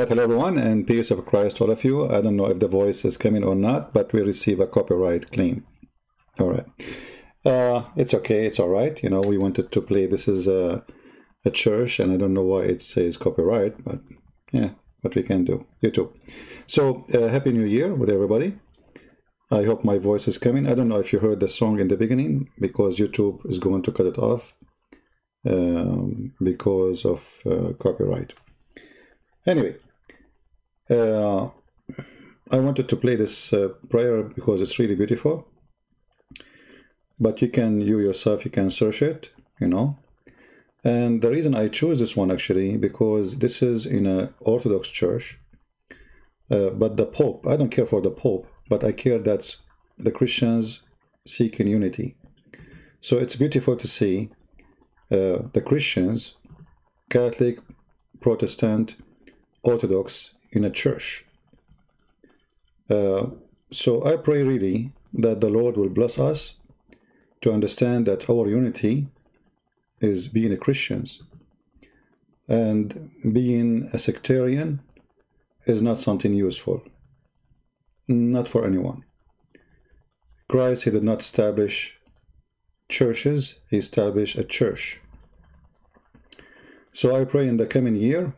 right, hello everyone, and peace of Christ to all of you. I don't know if the voice is coming or not, but we receive a copyright claim. All right. It's okay, it's all right. You know, we wanted to play, this is a church, and I don't know why it says copyright, but yeah, what we can do. YouTube. So, Happy New Year with everybody. I hope my voice is coming. I don't know if you heard the song in the beginning, because YouTube is going to cut it off because of copyright. Anyway, I wanted to play this prayer because it's really beautiful. But you yourself, you can search it, you know. And the reason I chose this one actually, because this is in an Orthodox church. But the Pope, I don't care for the Pope, but I care that the Christians seek in unity. So it's beautiful to see the Christians, Catholic, Protestant, Orthodox in a church. So I pray really that the Lord will bless us to understand that our unity is being a Christians, and being a sectarian is not something useful, not for anyone. Christ, he did not establish churches, he established a church. So I pray in the coming year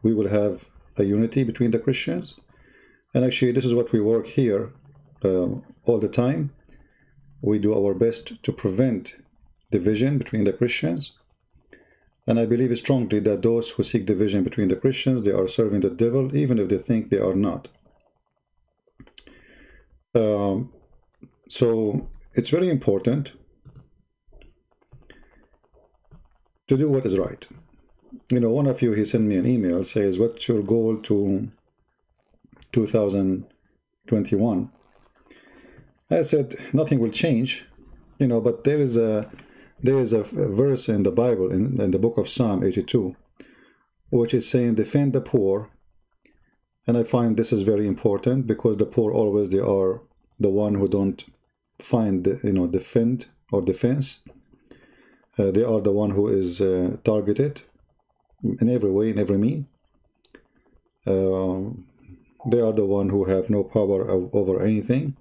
we will have a unity between the Christians. And actually this is what we work here all the time. We do our best to prevent division between the Christians. And I believe strongly that those who seek division between the Christians, they are serving the devil, even if they think they are not. So it's very important to do what is right. You know, one of you, he sent me an email, says, what's your goal to 2021? I said, nothing will change, you know, but there is a verse in the Bible, in the book of Psalm 82, which is saying, defend the poor. And I find this is very important, because the poor always, they are the one who don't find, defend or defense. They are the one who is targeted in every way, in every mean. They are the one who have no power over anything.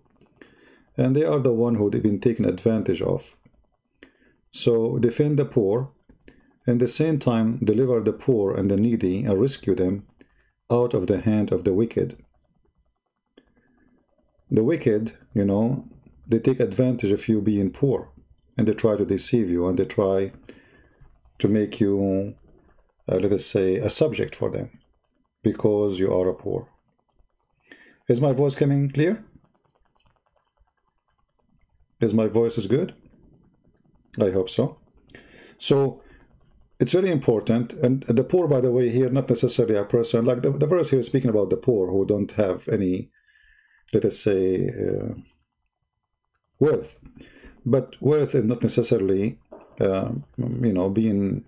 And they are the one who they've been taken advantage of. So defend the poor, and at the same time deliver the poor and the needy and rescue them out of the hand of the wicked. The wicked, you know, they take advantage of you being poor, and they try to deceive you, and they try to make you, let us say, a subject for them, because you are a poor. Is my voice coming clear? Is my voice is good? I hope so. So it's very important. And the poor, by the way, here, not necessarily a person, like the verse here is speaking about the poor who don't have any, let us say, wealth. But wealth is not necessarily, being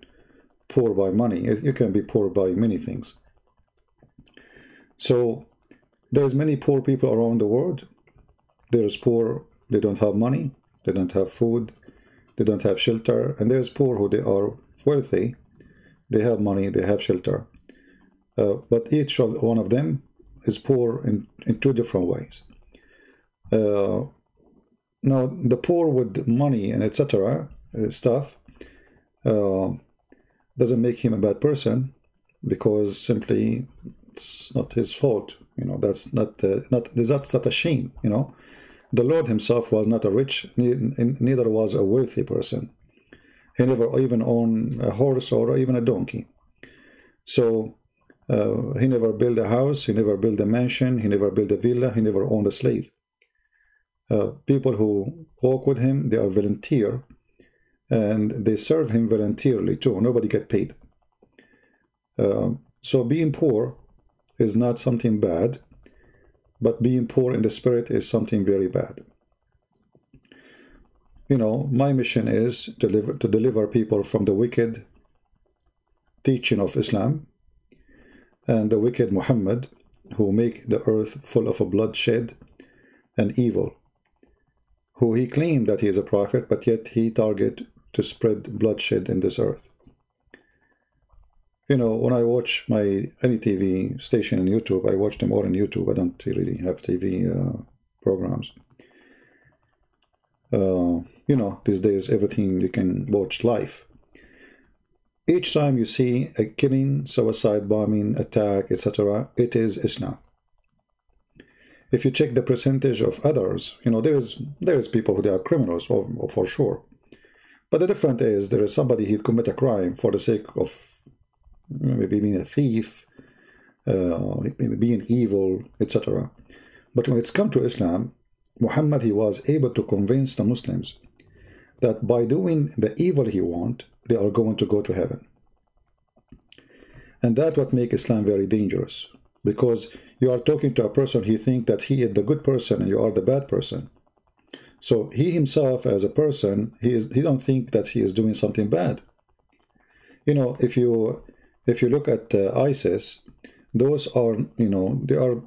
poor by money. You can be poor by many things. So there's many poor people around the world. There's poor, they don't have money, they don't have food, they don't have shelter. And there's poor who they are wealthy, they have money, they have shelter. But each one of them is poor in two different ways. Now, the poor with money and etc. stuff doesn't make him a bad person, because simply it's not his fault. You know, that's not a shame. You know, the Lord himself was not a rich, neither was a wealthy person. He never even owned a horse or even a donkey. So he never built a house, he never built a mansion, he never built a villa, he never owned a slave. People who walk with him, they are volunteer, and they serve him voluntarily too. Nobody get paid. So being poor is not something bad, but being poor in the spirit is something very bad. You know, my mission is to deliver people from the wicked teaching of Islam and the wicked Muhammad, who make the earth full of bloodshed and evil, who he claimed that he is a prophet, but yet he target to spread bloodshed in this earth. You know, when I watch any TV station on YouTube, I watch them all on YouTube. I don't really have TV programs. You know, these days everything you can watch live. Each time you see a killing, suicide, bombing, attack, etc., it is Islam. If you check the percentage of others, you know, there is people who they are criminals for sure. But the difference is there is somebody who commit a crime for the sake of maybe being a thief, being evil, etc. But when it's come to Islam, Muhammad, he was able to convince the Muslims that by doing the evil he want, they are going to go to heaven. And that's what makes Islam very dangerous, because you are talking to a person who thinks that he is the good person and you are the bad person. So he himself as a person, he don't think that he is doing something bad. You know, if you look at ISIS, those are, you know, they are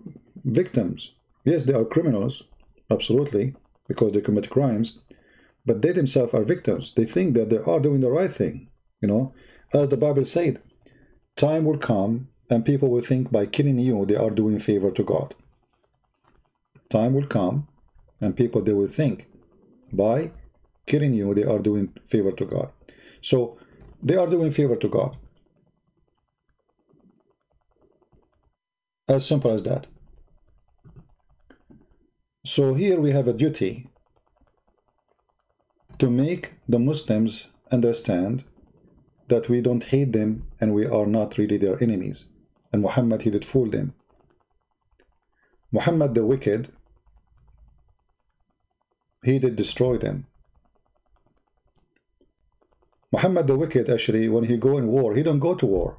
victims. Yes, they are criminals, absolutely, because they commit crimes, but they themselves are victims. They think that they are doing the right thing, you know. As the Bible said, time will come and people will think by killing you, they are doing favor to God. Time will come and people, they will think by killing you, they are doing favor to God. So they are doing favor to God. As simple as that. So here we have a duty to make the Muslims understand that we don't hate them and we are not really their enemies. And Muhammad, he did fool them. Muhammad the wicked, he did destroy them. Muhammad the wicked, actually, when he go in war, he don't go to war.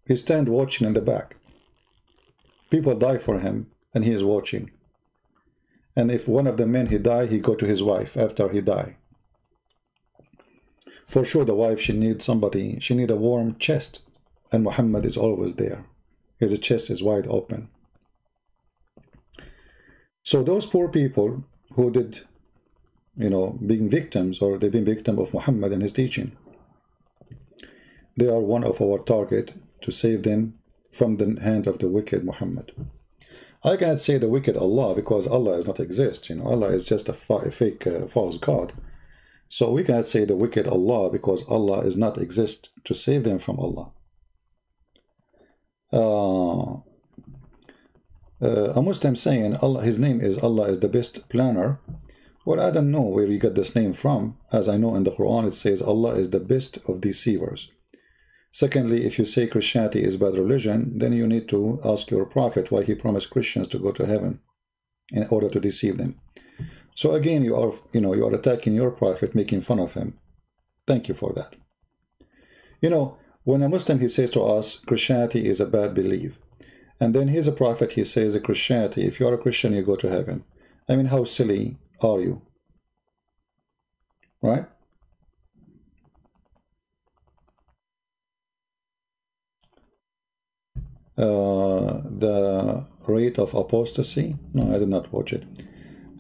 He stand watching in the back. People die for him and he is watching. And if one of the men he die, he go to his wife after he die. For sure the wife, she needs somebody, she need a warm chest. And Muhammad is always there. His chest is wide open. So those poor people who did, you know, being victims, or they've been victim of Muhammad and his teaching, they are one of our target to save them from the hand of the wicked Muhammad. I cannot say the wicked Allah, because Allah does not exist. You know, Allah is just a fake false God. So we cannot say the wicked Allah, because Allah is not exist to save them from Allah. A Muslim saying Allah, his name is Allah is the best planner. Well, I don't know where you got this name from. As I know in the Quran it says Allah is the best of deceivers. Secondly, if you say Christianity is bad religion, then you need to ask your prophet why he promised Christians to go to heaven in order to deceive them. So again, you are attacking your prophet, making fun of him. Thank you for that. You know, when a Muslim, he says to us, Christianity is a bad belief. And then he's a prophet, he says, Christianity, if you are a Christian, you go to heaven. I mean, how silly are you? Right? The rate of apostasy? No, I did not watch it.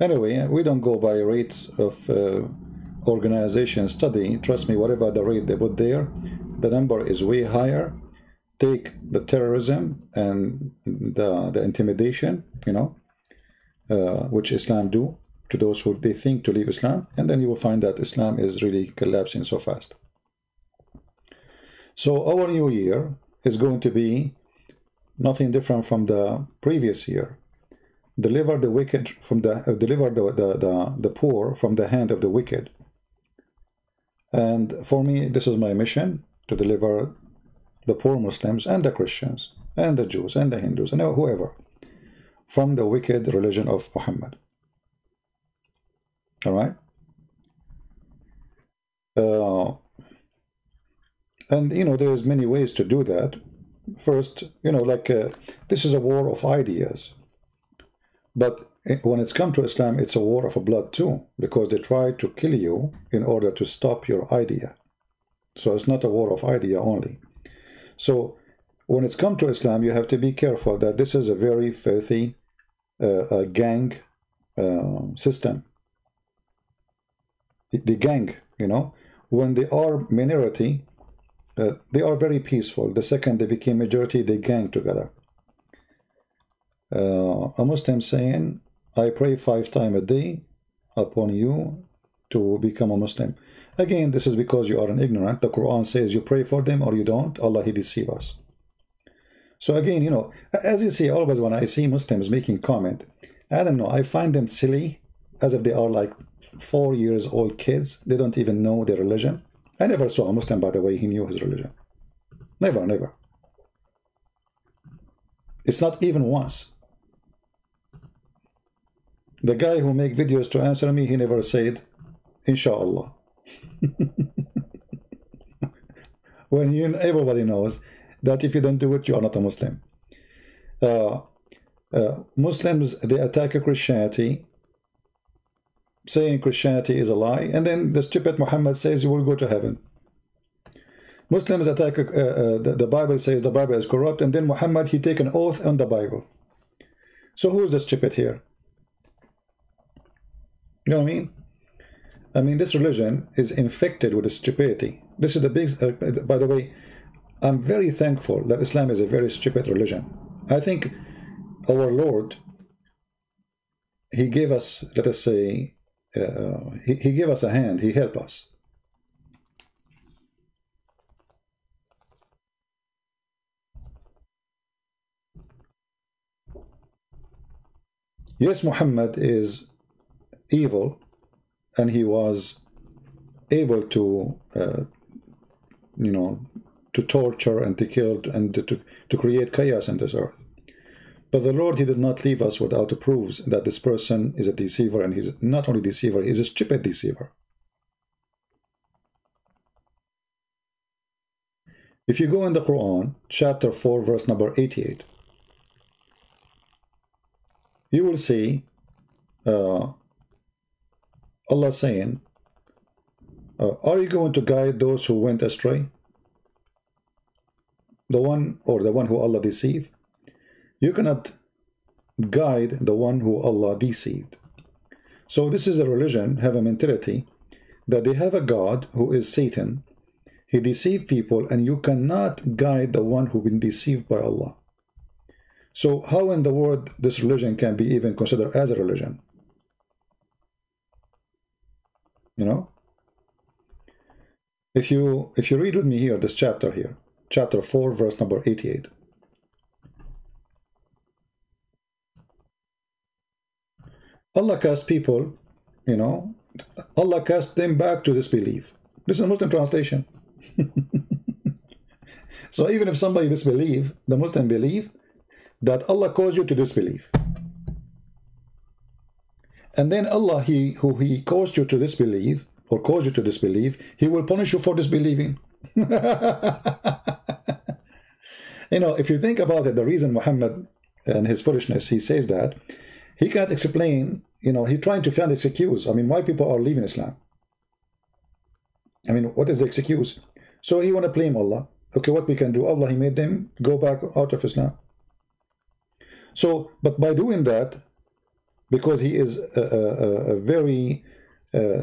Anyway, we don't go by rates of organization study. Trust me, whatever the rate they put there, the number is way higher. Take the terrorism and the intimidation, you know, which Islam do to those who they think to leave Islam, and then you will find that Islam is really collapsing so fast. So our new year is going to be nothing different from the previous year. Deliver the wicked from deliver the poor from the hand of the wicked. And for me, this is my mission, to deliver the poor Muslims and the Christians and the Jews and the Hindus and whoever from the wicked religion of Muhammad. All right? And, you know, there's many ways to do that. First, you know, like this is a war of ideas. But when it's come to Islam, it's a war of blood too, because they try to kill you in order to stop your idea. So it's not a war of idea only. So when it's come to Islam, you have to be careful that this is a very filthy gang system. The gang, you know, when they are minority, they are very peaceful. The second they became majority, they gang together. A Muslim saying, I pray 5 times a day upon you to become a Muslim. Again, this is because you are an ignorant. The Quran says you pray for them or you don't. Allah, He deceive us. So again, you know, as you see, always when I see Muslims making comment, I don't know, I find them silly, as if they are like 4 years old kids. They don't even know their religion. I never saw a Muslim, by the way, he knew his religion. Never, never. It's not even once. The guy who make videos to answer me, he never said, Inshallah. When everybody knows that if you don't do it, you are not a Muslim. Muslims, they attack Christianity, saying Christianity is a lie, and then the stupid Muhammad says you will go to heaven. Muslims attack the Bible, says the Bible is corrupt, and then Muhammad, he take an oath on the Bible. So who is the stupid here? You know what I mean? I mean, this religion is infected with stupidity. This is the big, by the way, I'm very thankful that Islam is a very stupid religion. I think our Lord, He gave us, let us say, he gave us a hand, He helped us. Yes, Muhammad is evil, and he was able to, you know, to torture and to kill and to create chaos in this earth. But the Lord, He did not leave us without proofs that this person is a deceiver, and he's not only deceiver, he's a stupid deceiver. If you go in the Quran, chapter 4, verse number 88, you will see Allah saying, are you going to guide those who went astray? The one who Allah deceived? You cannot guide the one who Allah deceived. So this is a religion, have a mentality that they have a God who is Satan. He deceived people, and you cannot guide the one who been deceived by Allah. So how in the world this religion can be even considered as a religion? You know? If you read with me here, this chapter here, chapter 4, verse number 88. Allah cast people, you know, Allah cast them back to disbelief. This is a Muslim translation. So even if somebody disbelieve, the Muslim believe that Allah caused you to disbelieve. And then Allah, who He caused you to disbelieve, or caused you to disbelieve, He will punish you for disbelieving. You know, if you think about it, the reason Muhammad and his foolishness, he says that, he can't explain, you know, he's trying to find this excuse. I mean, why people are leaving Islam? I mean, what is the excuse? So he want to blame Allah. Okay, what we can do? Allah, He made them go back out of Islam. So, but by doing that, because he is a very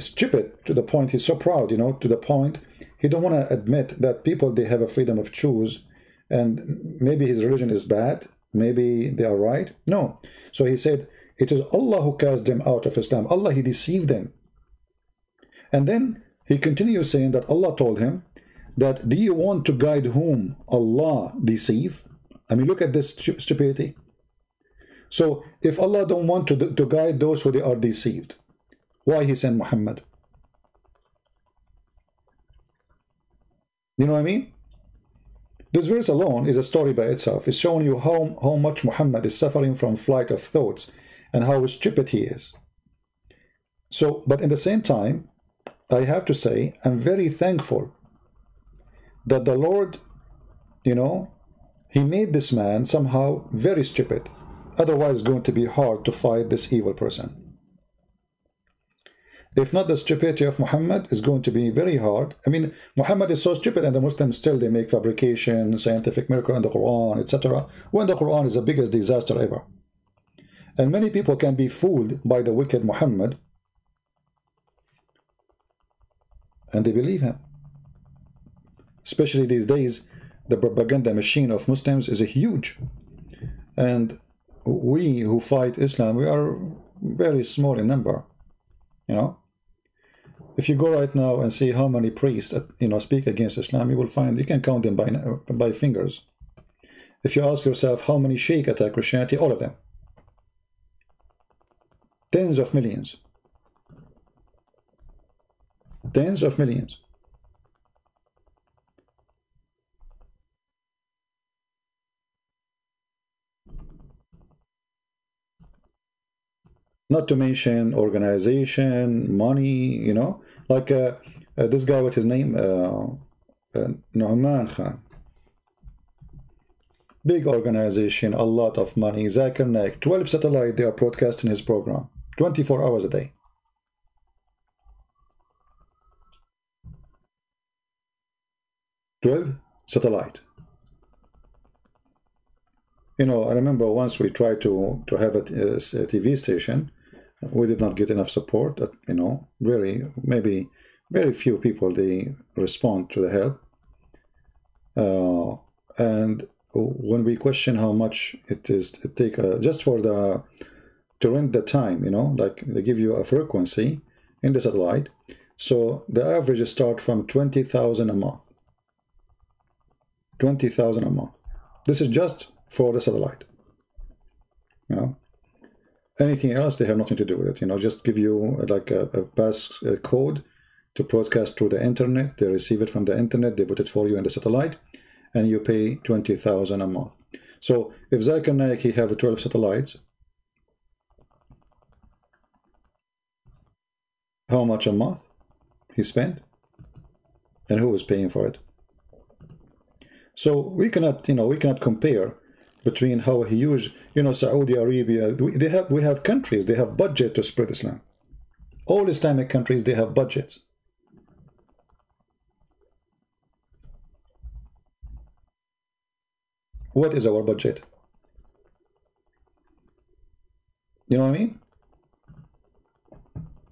stupid to the point, he's so proud, you know, to the point he don't want to admit that people, they have a freedom of choose, and maybe his religion is bad, maybe they are right. No. So he said, it is Allah who cast them out of Islam. Allah, He deceived them. And then he continues saying that Allah told him that, do you want to guide whom Allah deceive? I mean, look at this stupidity. So if Allah don't want to guide those who they are deceived, why He sent Muhammad? You know what I mean? This verse alone is a story by itself. It's showing you how much Muhammad is suffering from flight of thoughts and how stupid he is. So, but in the same time, I have to say, I'm very thankful that the Lord, you know, He made this man somehow very stupid. Otherwise, it's going to be hard to fight this evil person. If not the stupidity of Muhammad, is going to be very hard. I mean, Muhammad is so stupid, and the Muslims still, they make fabrication, scientific miracle in the Quran, etc. When the Quran is the biggest disaster ever. And many people can be fooled by the wicked Muhammad, and they believe him. Especially these days, the propaganda machine of Muslims is huge. And we who fight Islam, we are very small in number, you know. If you go right now and see how many priests, speak against Islam, you will find you can count them by fingers. If you ask yourself how many sheikh attack Christianity, all of them. Tens of millions. Tens of millions. Not to mention organization, money, like this guy, with his name, Nu'man Khan. Big organization, a lot of money. Zakir Naik, 12 satellite, they are broadcasting his program, 24 hours a day. Satellite. I remember once we tried to have a TV station. We did not get enough support. Maybe very few people, they respond to the help. And when we question how much it take just for to rent the time, like they give you a frequency in the satellite. So the average start from 20,000 a month. 20,000 a month. This is just for the satellite. Anything else, they have nothing to do with it. Just give you like a pass code to broadcast through the internet. They receive it from the internet, they put it for you in the satellite, and you pay 20,000 a month. So if Zakir Naik, he have 12 satellites, how much a month he spent, and who is paying for it? So we cannot, we cannot compare between how huge, Saudi Arabia, we have countries, they have budget to spread Islam. All Islamic countries, they have budgets. What is our budget? You know what I mean?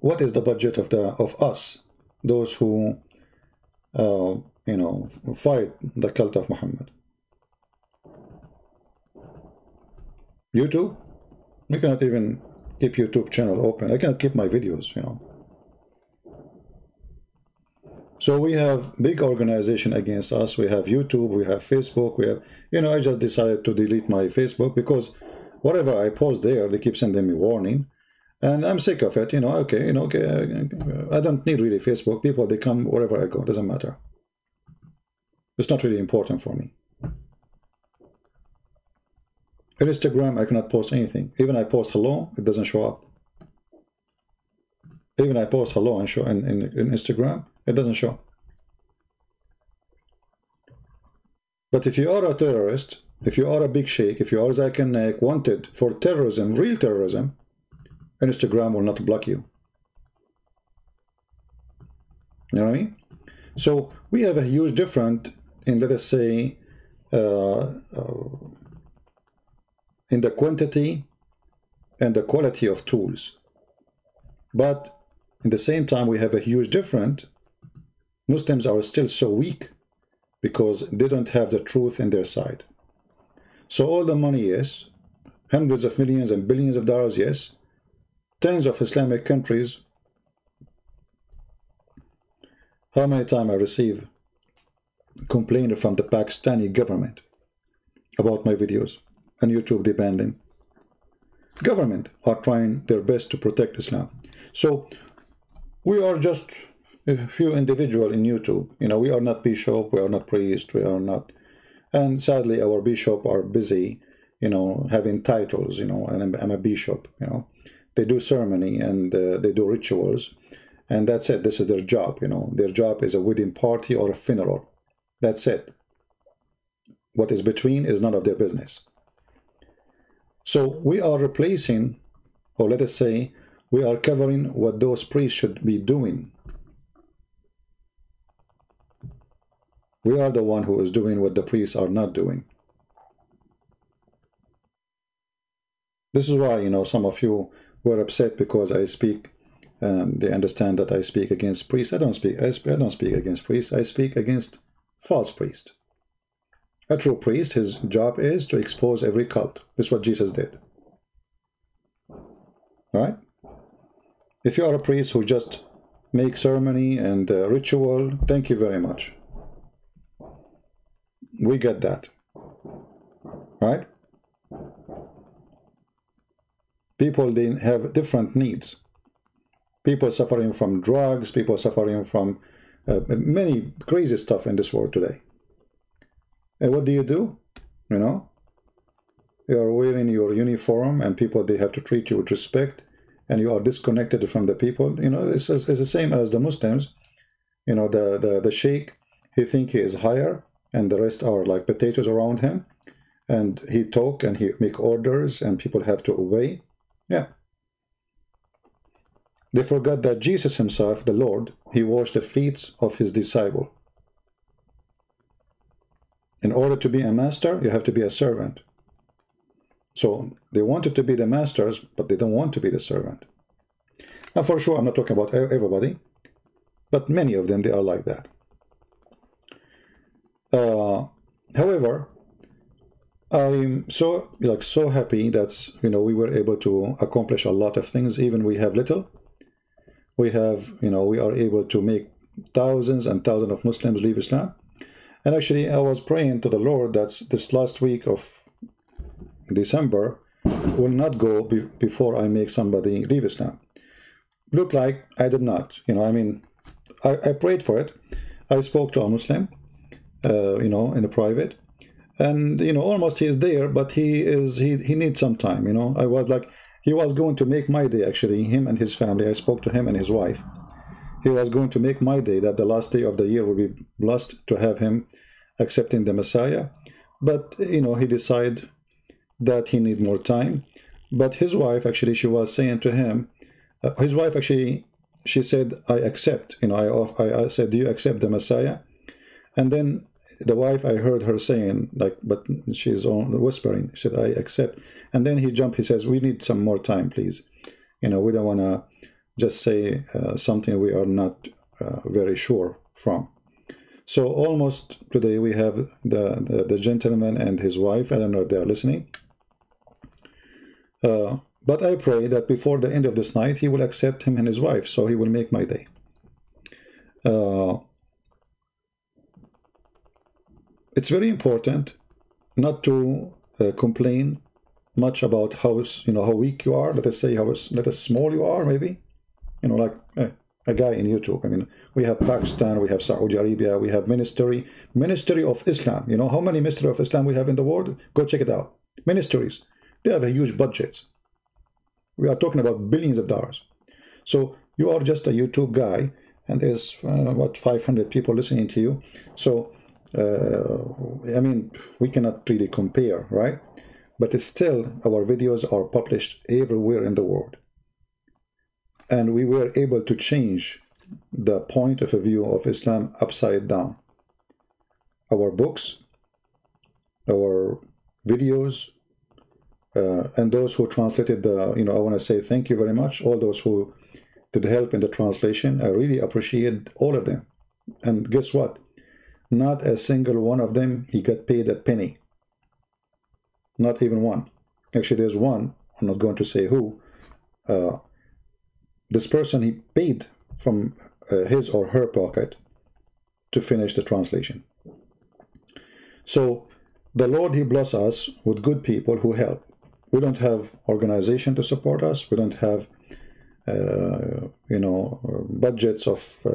What is the budget of us, those who fight the cult of Muhammad? YouTube? We cannot even keep YouTube channel open. I cannot keep my videos, So we have big organization against us. We have YouTube, we have Facebook, we have, I just decided to delete my Facebook because whatever I post there, they keep sending me warning. And I'm sick of it, okay, I don't need really Facebook. People, they come wherever I go, doesn't matter. It's not really important for me. In Instagram, I cannot post anything. Even I post hello, it doesn't show up. Even I post hello and show in Instagram, it doesn't show. But if you are a terrorist, if you are a big sheikh, if you are Zakir Naik wanted for terrorism, real terrorism, Instagram will not block you. You know what I mean? So we have a huge difference in, let us say, in the quantity and the quality of tools. But at the same time, we have a huge difference. Muslims are still so weak because they don't have the truth in their side. So all the money, yes, hundreds of millions and billions of dollars, yes, tens of Islamic countries. How many times I receive complaint from the Pakistani government about my videos, and YouTube, they ban them. Government are trying their best to protect Islam. So we are just a few individuals in YouTube. We are not bishop, we are not priest, we are not. And sadly, our bishop are busy, having titles, and I'm a bishop, They do ceremony and they do rituals. And that's it. This is their job, Their job is a wedding party or a funeral. That's it. What is between is none of their business. So we are replacing, or let us say, we are covering what those priests should be doing. We are the one who is doing what the priests are not doing. This is why, some of you were upset because I speak, they understand that I speak against priests. I don't speak against priests. I speak against false priest. A true priest, his job is to expose every cult. This is what Jesus did. Right? If you are a priest who just makes ceremony and ritual, thank you very much. We get that. Right? People, they have different needs. People suffering from drugs, people suffering from many crazy stuff in this world today. And what do? You know, you are wearing your uniform and people, they have to treat you with respect, and you are disconnected from the people. You know, it's the same as the Muslims. You know, the sheikh, he think he is higher and the rest are like potatoes around him, and he talk and he make orders and people have to obey. Yeah. They forgot that Jesus himself, the Lord, he washed the feet of his disciple. In order to be a master, you have to be a servant. So they wanted to be the masters, but they don't want to be the servant. And for sure, I'm not talking about everybody, but many of them, they are like that. However, I'm so happy that, you know, we were able to accomplish a lot of things. Even we have little. We have, you know, we are able to make thousands and thousands of Muslims leave Islam. And actually, I was praying to the Lord that this last week of December will not go before I make somebody leave Islam. Look like I did not. You know, I mean, I prayed for it. I spoke to a Muslim, you know, in a private. And, you know, almost he is there, but he needs some time, you know. I was like, he was going to make my day, actually, him and his family. I spoke to him and his wife. He was going to make my day, that the last day of the year will be blessed to have him accepting the Messiah. But, you know, he decided that he need more time. But his wife, actually, she was saying to him, his wife, actually, she said, I accept. You know, I said, do you accept the Messiah? And then the wife, I heard her saying, like, but she's whispering, she said, I accept. And then he jumped, he says, we need some more time, please. You know, we don't want to just say something we are not very sure from. So almost today we have the gentleman and his wife. I don't know if they are listening. But I pray that before the end of this night, he will accept him and his wife, so he will make my day. It's very important not to complain much about how, you know, how weak you are. Let us say how small you are, maybe. You know, like a guy in YouTube. I mean, we have Pakistan, we have Saudi Arabia, we have Ministry of Islam. You know how many Ministry of Islam we have in the world? Go check it out. Ministries, they have a huge budgets. We are talking about billions of dollars. So you are just a YouTube guy, and there's what, 500 people listening to you. So I mean, we cannot really compare, right? But still, our videos are published everywhere in the world. And we were able to change the point of view of Islam upside down. Our books, our videos, and those who translated the, you know, I want to say thank you very much. All those who did help in the translation, I really appreciate all of them. And guess what? Not a single one of them, he got paid a penny. Not even one. Actually, there's one, I'm not going to say who. This person, he paid from his or her pocket to finish the translation. So the Lord, he bless us with good people who help. We don't have organization to support us. We don't have, you know, budgets of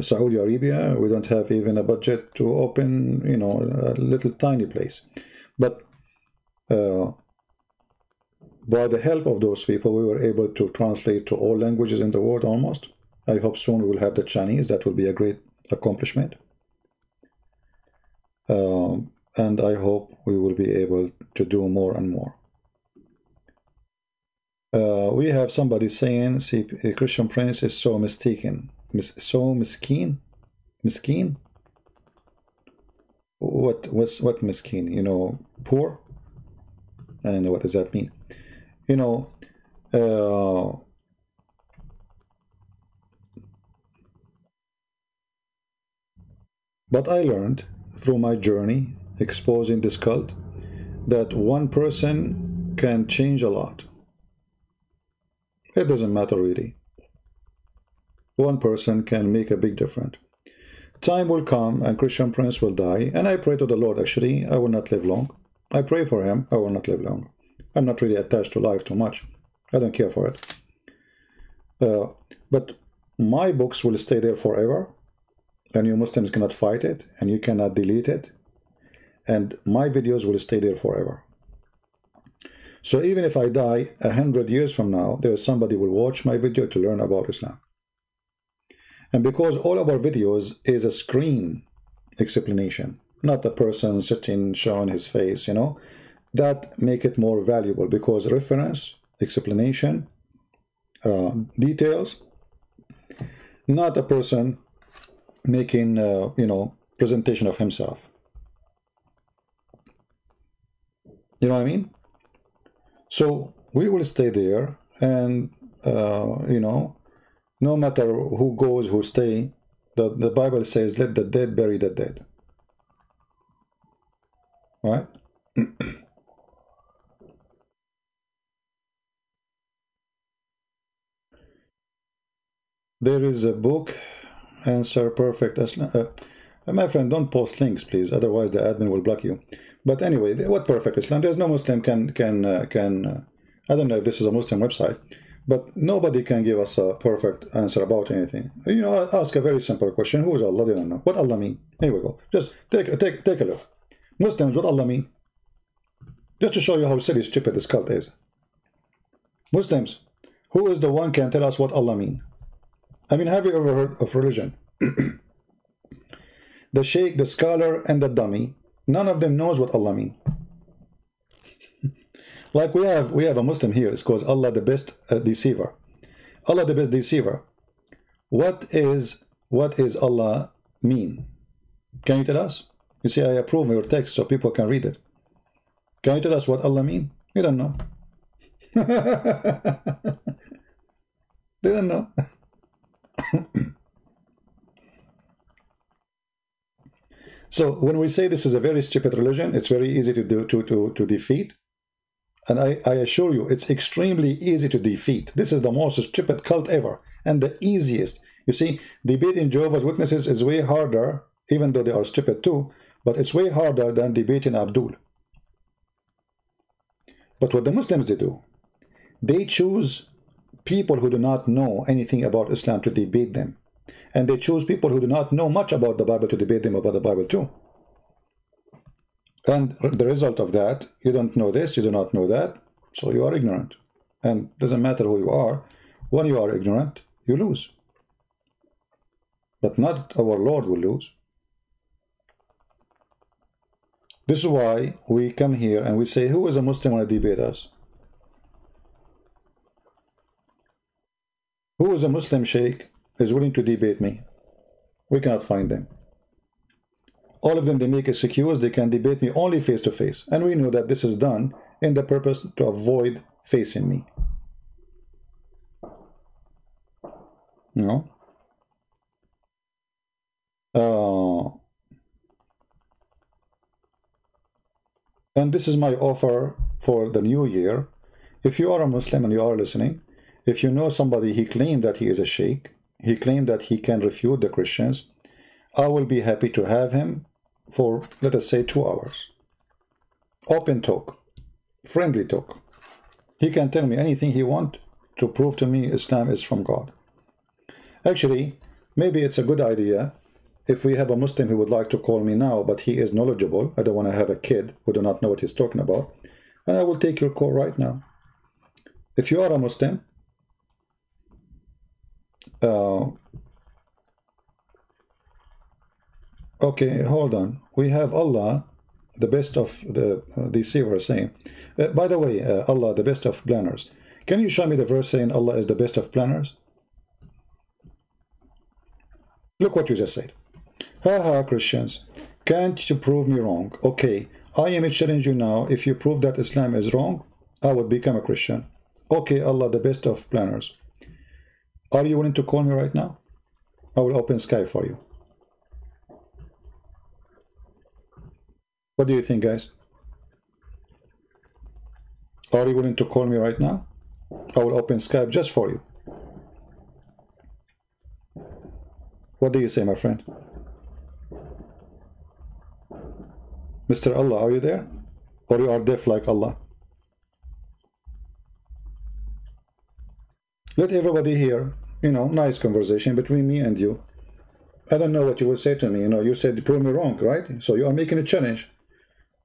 Saudi Arabia. We don't have even a budget to open, you know, a little tiny place. But by the help of those people, we were able to translate to all languages in the world almost. I hope soon we will have the Chinese. That will be a great accomplishment. And I hope we will be able to do more and more. We have somebody saying, see, Christian Prince is so mistaken. So miskeen? Miskeen? What miskeen? You know, poor? I don't know, what does that mean? You know, But I learned through my journey exposing this cult that one person can change a lot. It doesn't matter really. One person can make a big difference. Time will come and Christian Prince will die, and I pray to the Lord, actually, I will not live long. I pray for him, I will not live long. I'm not really attached to life too much. I don't care for it. But my books will stay there forever, and you Muslims cannot fight it, and you cannot delete it. And my videos will stay there forever. So even if I die 100 years from now, there is somebody who will watch my video to learn about Islam. And because all of our videos is a screen explanation, not a person sitting showing his face, you know, that make it more valuable, because reference, explanation, details, not a person making, you know, presentation of himself. You know what I mean? So we will stay there, and you know, no matter who goes, who stay, the Bible says, let the dead bury the dead. Right? There is a book, Answer Perfect Islam. My friend, don't post links, please. Otherwise, the admin will block you. But anyway, what perfect Islam? There's no Muslim can I don't know if this is a Muslim website, but nobody can give us a perfect answer about anything. You know, ask a very simple question. Who is Allah? They don't know. What Allah mean? Here we go. Just take a look. Muslims, what Allah mean? Just to show you how silly, stupid this cult is. Muslims, who is the one can tell us what Allah mean? I mean, have you ever heard of religion? The sheikh, the scholar, and the dummy, none of them knows what Allah mean. Like we have a Muslim here. It's called Allah the best deceiver. Allah the best deceiver. What is Allah mean? Can you tell us? You see, I approve your text so people can read it. Can you tell us what Allah mean? You don't know. They don't know. So when we say this is a very stupid religion, it's very easy to defeat. And I assure you, it's extremely easy to defeat. This is the most stupid cult ever, and the easiest. You see, debating Jehovah's Witnesses is way harder, even though they are stupid too, but it's way harder than debating Abdul. But what the Muslims they do, they choose people who do not know anything about Islam to debate them. And they choose people who do not know much about the Bible to debate them about the Bible too. And the result of that, you don't know this, you do not know that, so you are ignorant. And it doesn't matter who you are, when you are ignorant, you lose. But not our Lord will lose. This is why we come here and we say, who is a Muslim want to debate us? Who is a Muslim sheikh is willing to debate me? We cannot find them. All of them, they make excuses, they can debate me only face to face. And we know that this is done in the purpose to avoid facing me. You know? And this is my offer for the new year. If you are a Muslim and you are listening, if you know somebody, he claimed that he is a sheikh, he claimed that he can refute the Christians, I will be happy to have him for, let us say, 2 hours. Open talk, friendly talk. He can tell me anything he wants to prove to me Islam is from God. Actually, maybe it's a good idea if we have a Muslim who would like to call me now, but he is knowledgeable. I don't want to have a kid who do not know what he's talking about. And I will take your call right now. If you are a Muslim, okay, hold on. We have Allah, the best of the deceiver, saying, by the way, Allah, the best of planners. Can you show me the verse saying Allah is the best of planners? Look what you just said. Ha, Christians, can't you prove me wrong? Okay, I am challenging you now. If you prove that Islam is wrong, I would become a Christian. Okay, Allah, the best of planners. Are you willing to call me right now? I will open Skype for you. What do you think, guys? Are you willing to call me right now? I will open Skype just for you. What do you say, my friend? Mr. Allah, are you there? Or you are deaf like Allah? Let everybody hear, you know, nice conversation between me and you. I don't know what you will say to me. You know, you said prove me wrong, right? So you are making a challenge.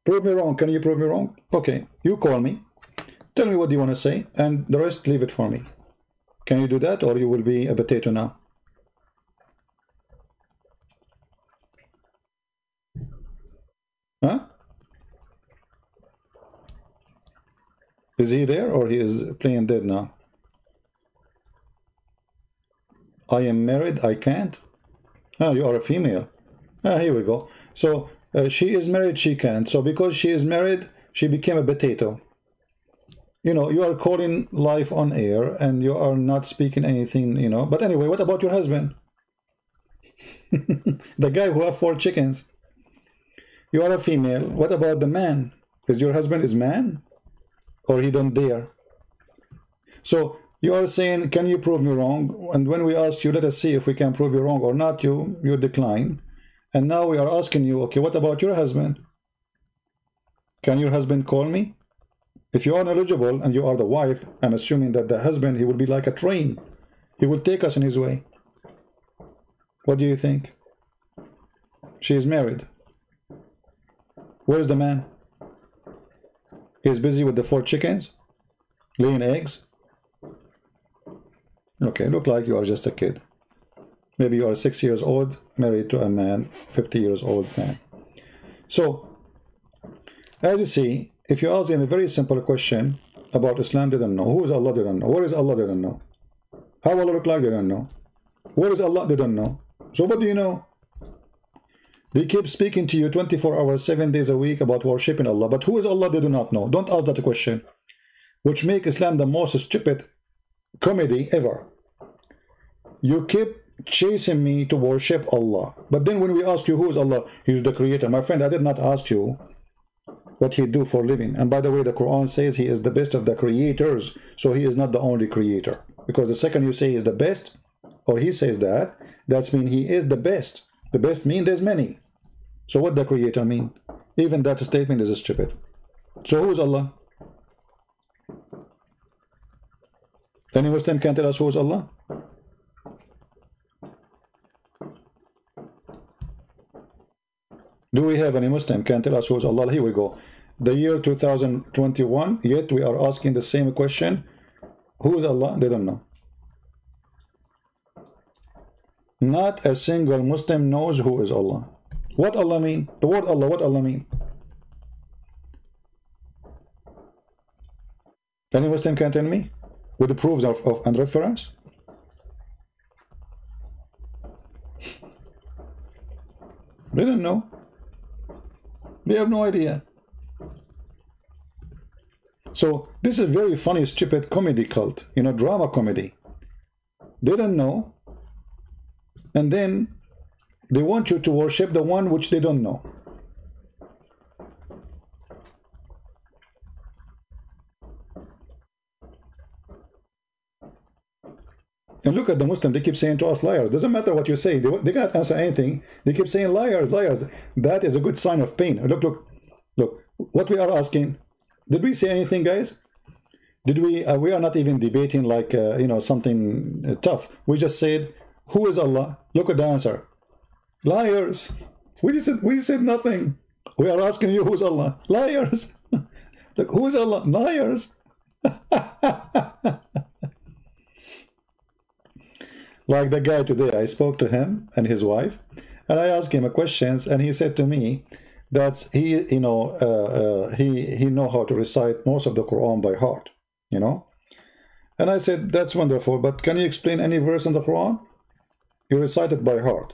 Prove me wrong. Can you prove me wrong? Okay, you call me. Tell me what you want to say, and the rest leave it for me. Can you do that, or you will be a potato now? Huh? Is he there, or he is playing dead now? I am married, I can't. Ah, you are a female. Ah, here we go. So she is married, she can't. So because she is married, she became a potato. You know, you are calling life on air and you are not speaking anything, you know. But anyway, what about your husband? The guy who have 4 chickens. You are a female. What about the man? Is your husband is man? Or he don't dare? So you are saying, can you prove me wrong? And when we ask you, let us see if we can prove you wrong or not, you decline. And now we are asking you, okay, what about your husband? Can your husband call me? If you are knowledgeable and you are the wife, I'm assuming that the husband, he will be like a train. He will take us in his way. What do you think? She is married. Where is the man? He is busy with the 4 chickens, laying eggs. Okay, look like you are just a kid. Maybe you are 6 years old, married to a man, 50 years old man. So, as you see, if you ask him a very simple question about Islam, they don't know. Who is Allah? They don't know. Where is Allah? They don't know. How Allah look like? They don't know. Where is Allah? They don't know. So what do you know? They keep speaking to you 24 hours, 7 days a week about worshipping Allah. But who is Allah? They do not know. Don't ask that question. Which make Islam the most stupid comedy ever. You keep chasing me to worship Allah. But then when we ask you who is Allah, He is the creator. My friend, I did not ask you what He do for a living. And by the way, the Quran says He is the best of the creators. So He is not the only creator. Because the second you say He is the best, or He says that, that's mean He is the best. The best mean there's many. So what the creator mean? Even that statement is stupid. So who is Allah? Any Muslim can tell us who is Allah? Do we have any Muslim can tell us who is Allah? Here we go. The year 2021, yet we are asking the same question. Who is Allah? They don't know. Not a single Muslim knows who is Allah. What Allah mean? The word Allah, what Allah mean? Any Muslim can tell me? With the proofs of and reference? They don't know. They have no idea. So this is a very funny, stupid comedy cult, you know, drama comedy. They don't know, and then they want you to worship the one which they don't know. And look at the Muslim, they keep saying to us liars. Doesn't matter what you say, they cannot answer anything. They keep saying liars, liars. That is a good sign of pain. Look, what we are asking. Did we say anything, guys? Did we? We are not even debating like, you know, something tough. We just said, who is Allah? Look at the answer. Liars. We said nothing. We are asking you, who is Allah? Liars. Look, who is Allah? Liars. Like the guy today, I spoke to him and his wife, and I asked him a questions, and he said to me that he, you know, he know how to recite most of the Quran by heart, you know. And I said, that's wonderful, but can you explain any verse in the Quran? You recite it by heart,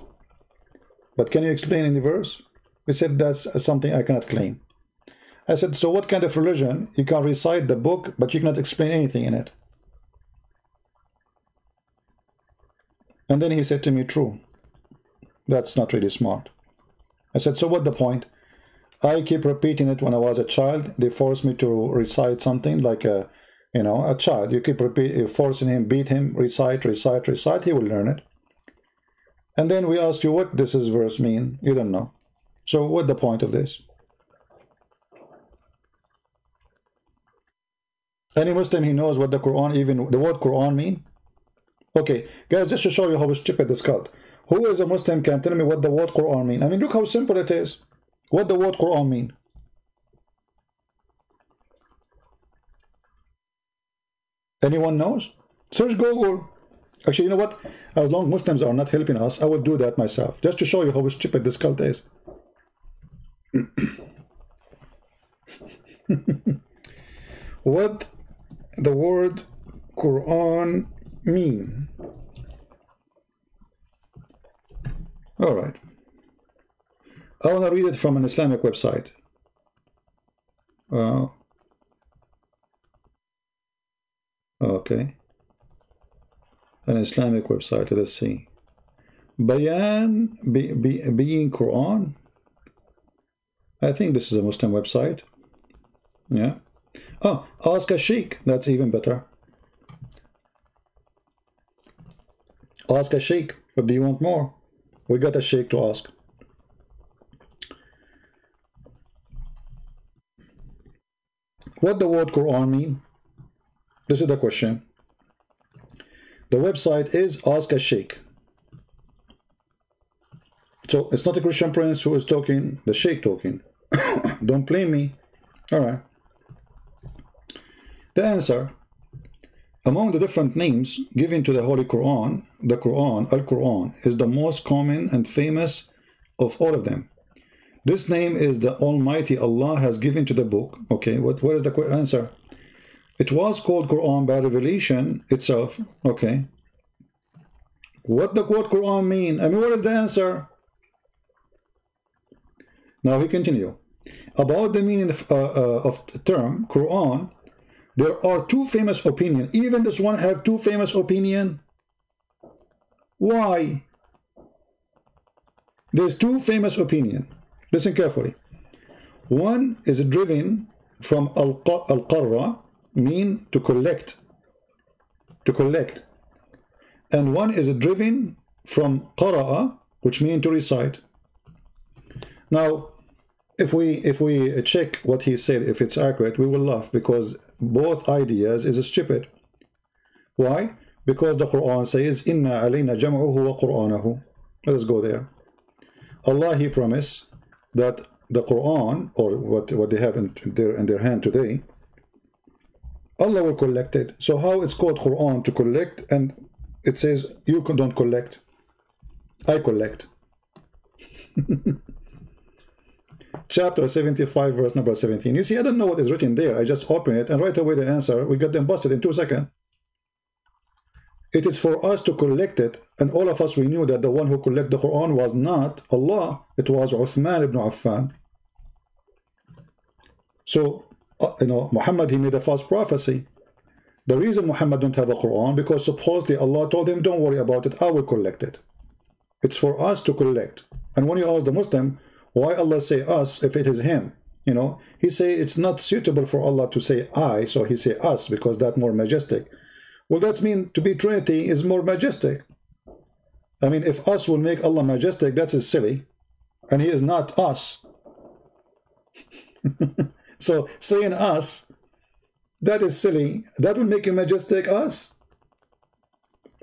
but can you explain any verse? He said, that's something I cannot claim. I said, so what kind of religion? You can recite the book, but you cannot explain anything in it. And then he said to me, true, that's not really smart. I said, so what the point? I keep repeating it when I was a child. They forced me to recite something like a, you know, a child. You keep forcing him, beat him, recite, recite, recite. He will learn it. And then we ask you what this is verse mean. You don't know. So what's the point of this? Any Muslim, he knows what the Quran, even the word Quran mean? Okay, guys, just to show you how stupid this cult. Who is a Muslim can tell me what the word Quran mean? I mean, look how simple it is. What the word Quran mean? Anyone knows? Search Google. Actually, you know what? As long as Muslims are not helping us, I will do that myself, just to show you how stupid this cult is. What the word Quran mean? All right. I want to read it from an Islamic website. Okay. An Islamic website. Let's see. Bayan being Quran. I think this is a Muslim website. Yeah. Oh, ask a sheikh. That's even better. Ask a sheikh. What do you want more? We got a sheikh to ask. What the word Quran mean? This is the question. The website is Ask a Sheikh. So it's not a Christian prince who is talking, the sheikh talking. Don't blame me. All right. The answer. Among the different names given to the Holy Quran, the Quran, Al-Quran, is the most common and famous of all of them. This name is the Almighty Allah has given to the book. Okay, what is the answer? It was called Quran by revelation itself. Okay. What the word Quran mean? I mean, what is the answer? Now we continue. About the meaning of the term Quran, there are two famous opinions. Even this one have two famous opinions. Why? There's two famous opinions. Listen carefully. One is driven from al-qarra, mean to collect. To collect. And one is driven from qara'a, which means to recite. Now, if we check what he said, if it's accurate, we will laugh because both ideas is stupid. Why? Because the Quran says, "Inna alayna jam'uhu wa Qur'anahu." Let us go there. Allah, He promised that the Quran, or what they have in their hand today, Allah will collect it. So how it's called Quran to collect, and it says you don't collect, I collect. Chapter 75, verse number 17. You see, I don't know what is written there. I just open it, and right away the answer, we got them busted in 2 seconds. It is for us to collect it, and all of us, we knew that the one who collected the Quran was not Allah, it was Uthman ibn Affan. So, Muhammad, he made a false prophecy. The reason Muhammad don't have a Quran, because supposedly Allah told him, don't worry about it, I will collect it. It's for us to collect. And when you ask the Muslim, why Allah say us if it is him? He say it's not suitable for Allah to say I, so he say us, because that's more majestic. Well, that means to be Trinity is more majestic. I mean, if us will make Allah majestic, that's silly. And he is not us. So saying us, that is silly. That will make him majestic us.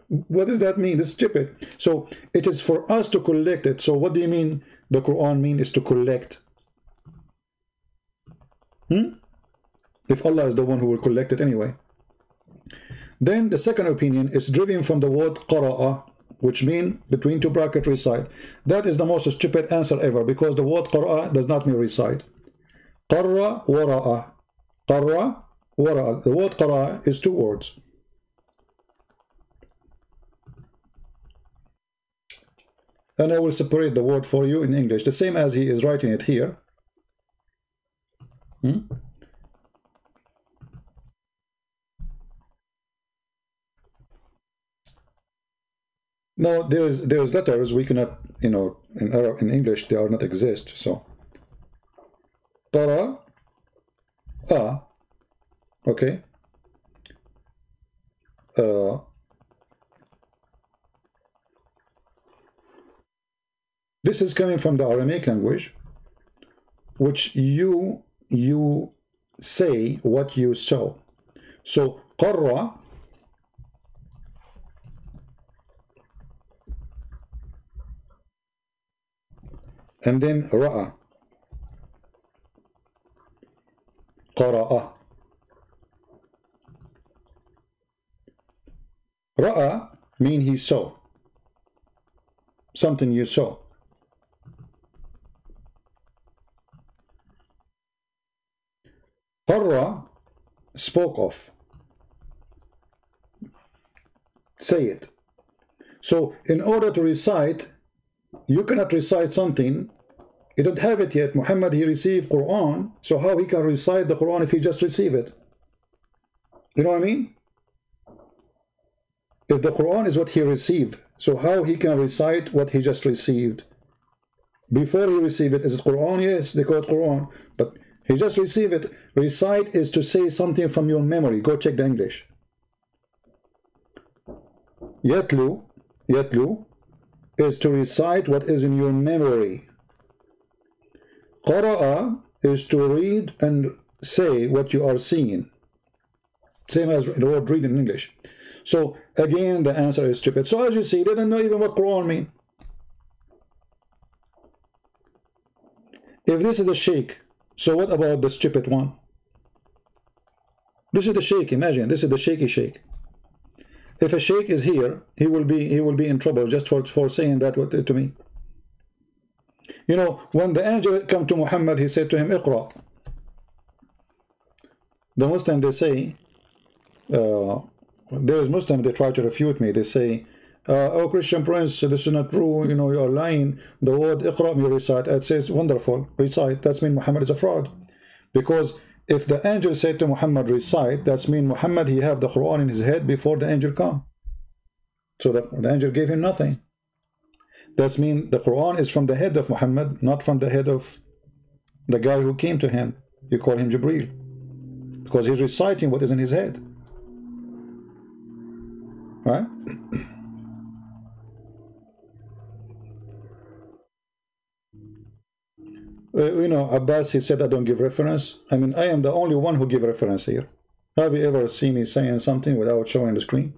What does that mean? It's stupid. So it is for us to collect it. So what do you mean the Quran mean is to collect? If Allah is the one who will collect it anyway. Then the second opinion is driven from the word qara'a, which means between two brackets recite. That is the most stupid answer ever, because the word qara'a does not mean recite. Qarra wara'a. Qarra wara'a. The word qara'a is two words. And I will separate the word for you in English, the same as he is writing it here. No, there's letters we cannot, in English they are not exist. So قرأ. Okay. This is coming from the Aramaic language, which you say what you saw. So قرأ and then رأى. قرأ. رأى mean he saw. Something you saw. قرأ spoke of. Say it. So in order to recite, you cannot recite something. You don't have it yet. Muhammad, he received Quran. So how he can recite the Quran if he just received it? You know what I mean? If the Quran is what he received, so how he can recite what he just received? Before he received it, is it Quran? Yes, they call it Quran. But he just received it. Recite is to say something from your memory. Go check the English. Yatlu is to recite what is in your memory. Qara'a is to read and say what you are seeing. Same as the word read in English. So again, the answer is stupid. So as you see, they don't know even what Quran means. If this is the sheikh, so what about the stupid one? This is the sheikh. Imagine this is the shaky sheikh. If a sheikh is here, he will be in trouble just for saying that to me. You know, when the angel came to Muhammad, he said to him, "Iqra." The Muslim, they say, there is Muslim, they try to refute me. They say, "Oh, Christian Prince, this is not true. You know, you are lying. The word Iqra, you recite." It says, "Wonderful, recite." That means Muhammad is a fraud, because if the angel said to Muhammad, recite, that means Muhammad, he have the Quran in his head before the angel come. So the angel gave him nothing. That means the Quran is from the head of Muhammad, not from the head of the guy who came to him. You call him Jibreel, because he's reciting what is in his head. Right? You know, Abbas, he said, I don't give reference. I mean, I am the only one who give reference here. Have you ever seen me saying something without showing the screen?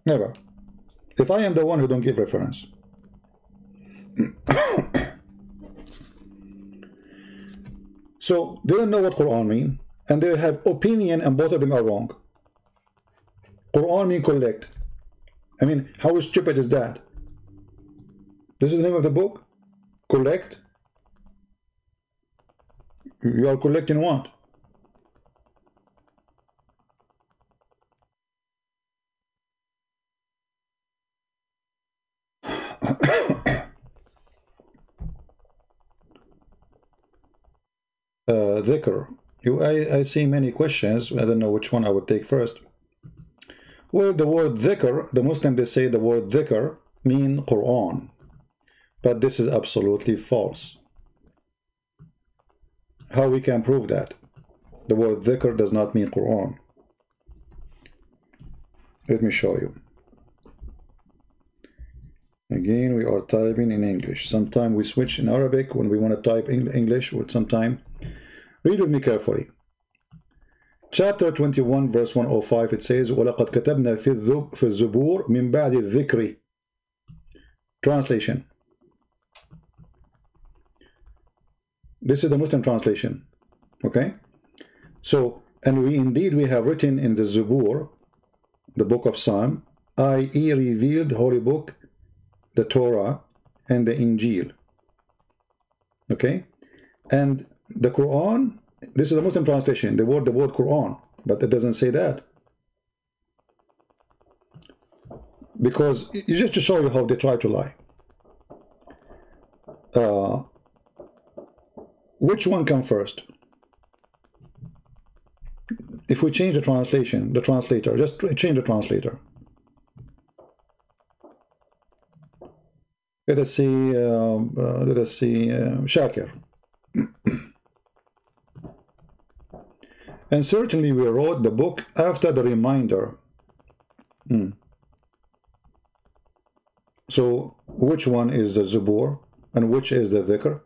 Never. If I am the one who don't give reference. So they don't know what Quran mean, and they have opinion, and both of them are wrong. Quran mean collect. I mean, how stupid is that? This is the name of the book? Collect? You are collecting what? Dhikr. I see many questions. I don't know which one I would take first. Well, the word dhikr, the Muslim, they say the word dhikr mean Quran. But this is absolutely false. How we can prove that? The word dhikr does not mean Quran. Let me show you. Again, we are typing in English. Sometimes we switch in Arabic when we want to type English, or sometime. Read with me carefully. Chapter 21, verse 105, it says, وَلَقَدْ كَتَبْنَا فِي الزُّبُورِ مِنْ بَعْدِ الذِّكْرِ. Translation. This is the Muslim translation. Okay? So, and we have written in the Zubur, the book of Psalm, i.e. revealed holy book, the Torah, and the Injil. Okay? And the Quran, this is the Muslim translation, the word Quran, but it doesn't say that. Because, just to show you how they try to lie. Which one comes first? If we change the translation, the translator, just change the translator. Let us see. Shakir. And certainly we wrote the book after the reminder. So which one is the Zubur and which is the Dhikr?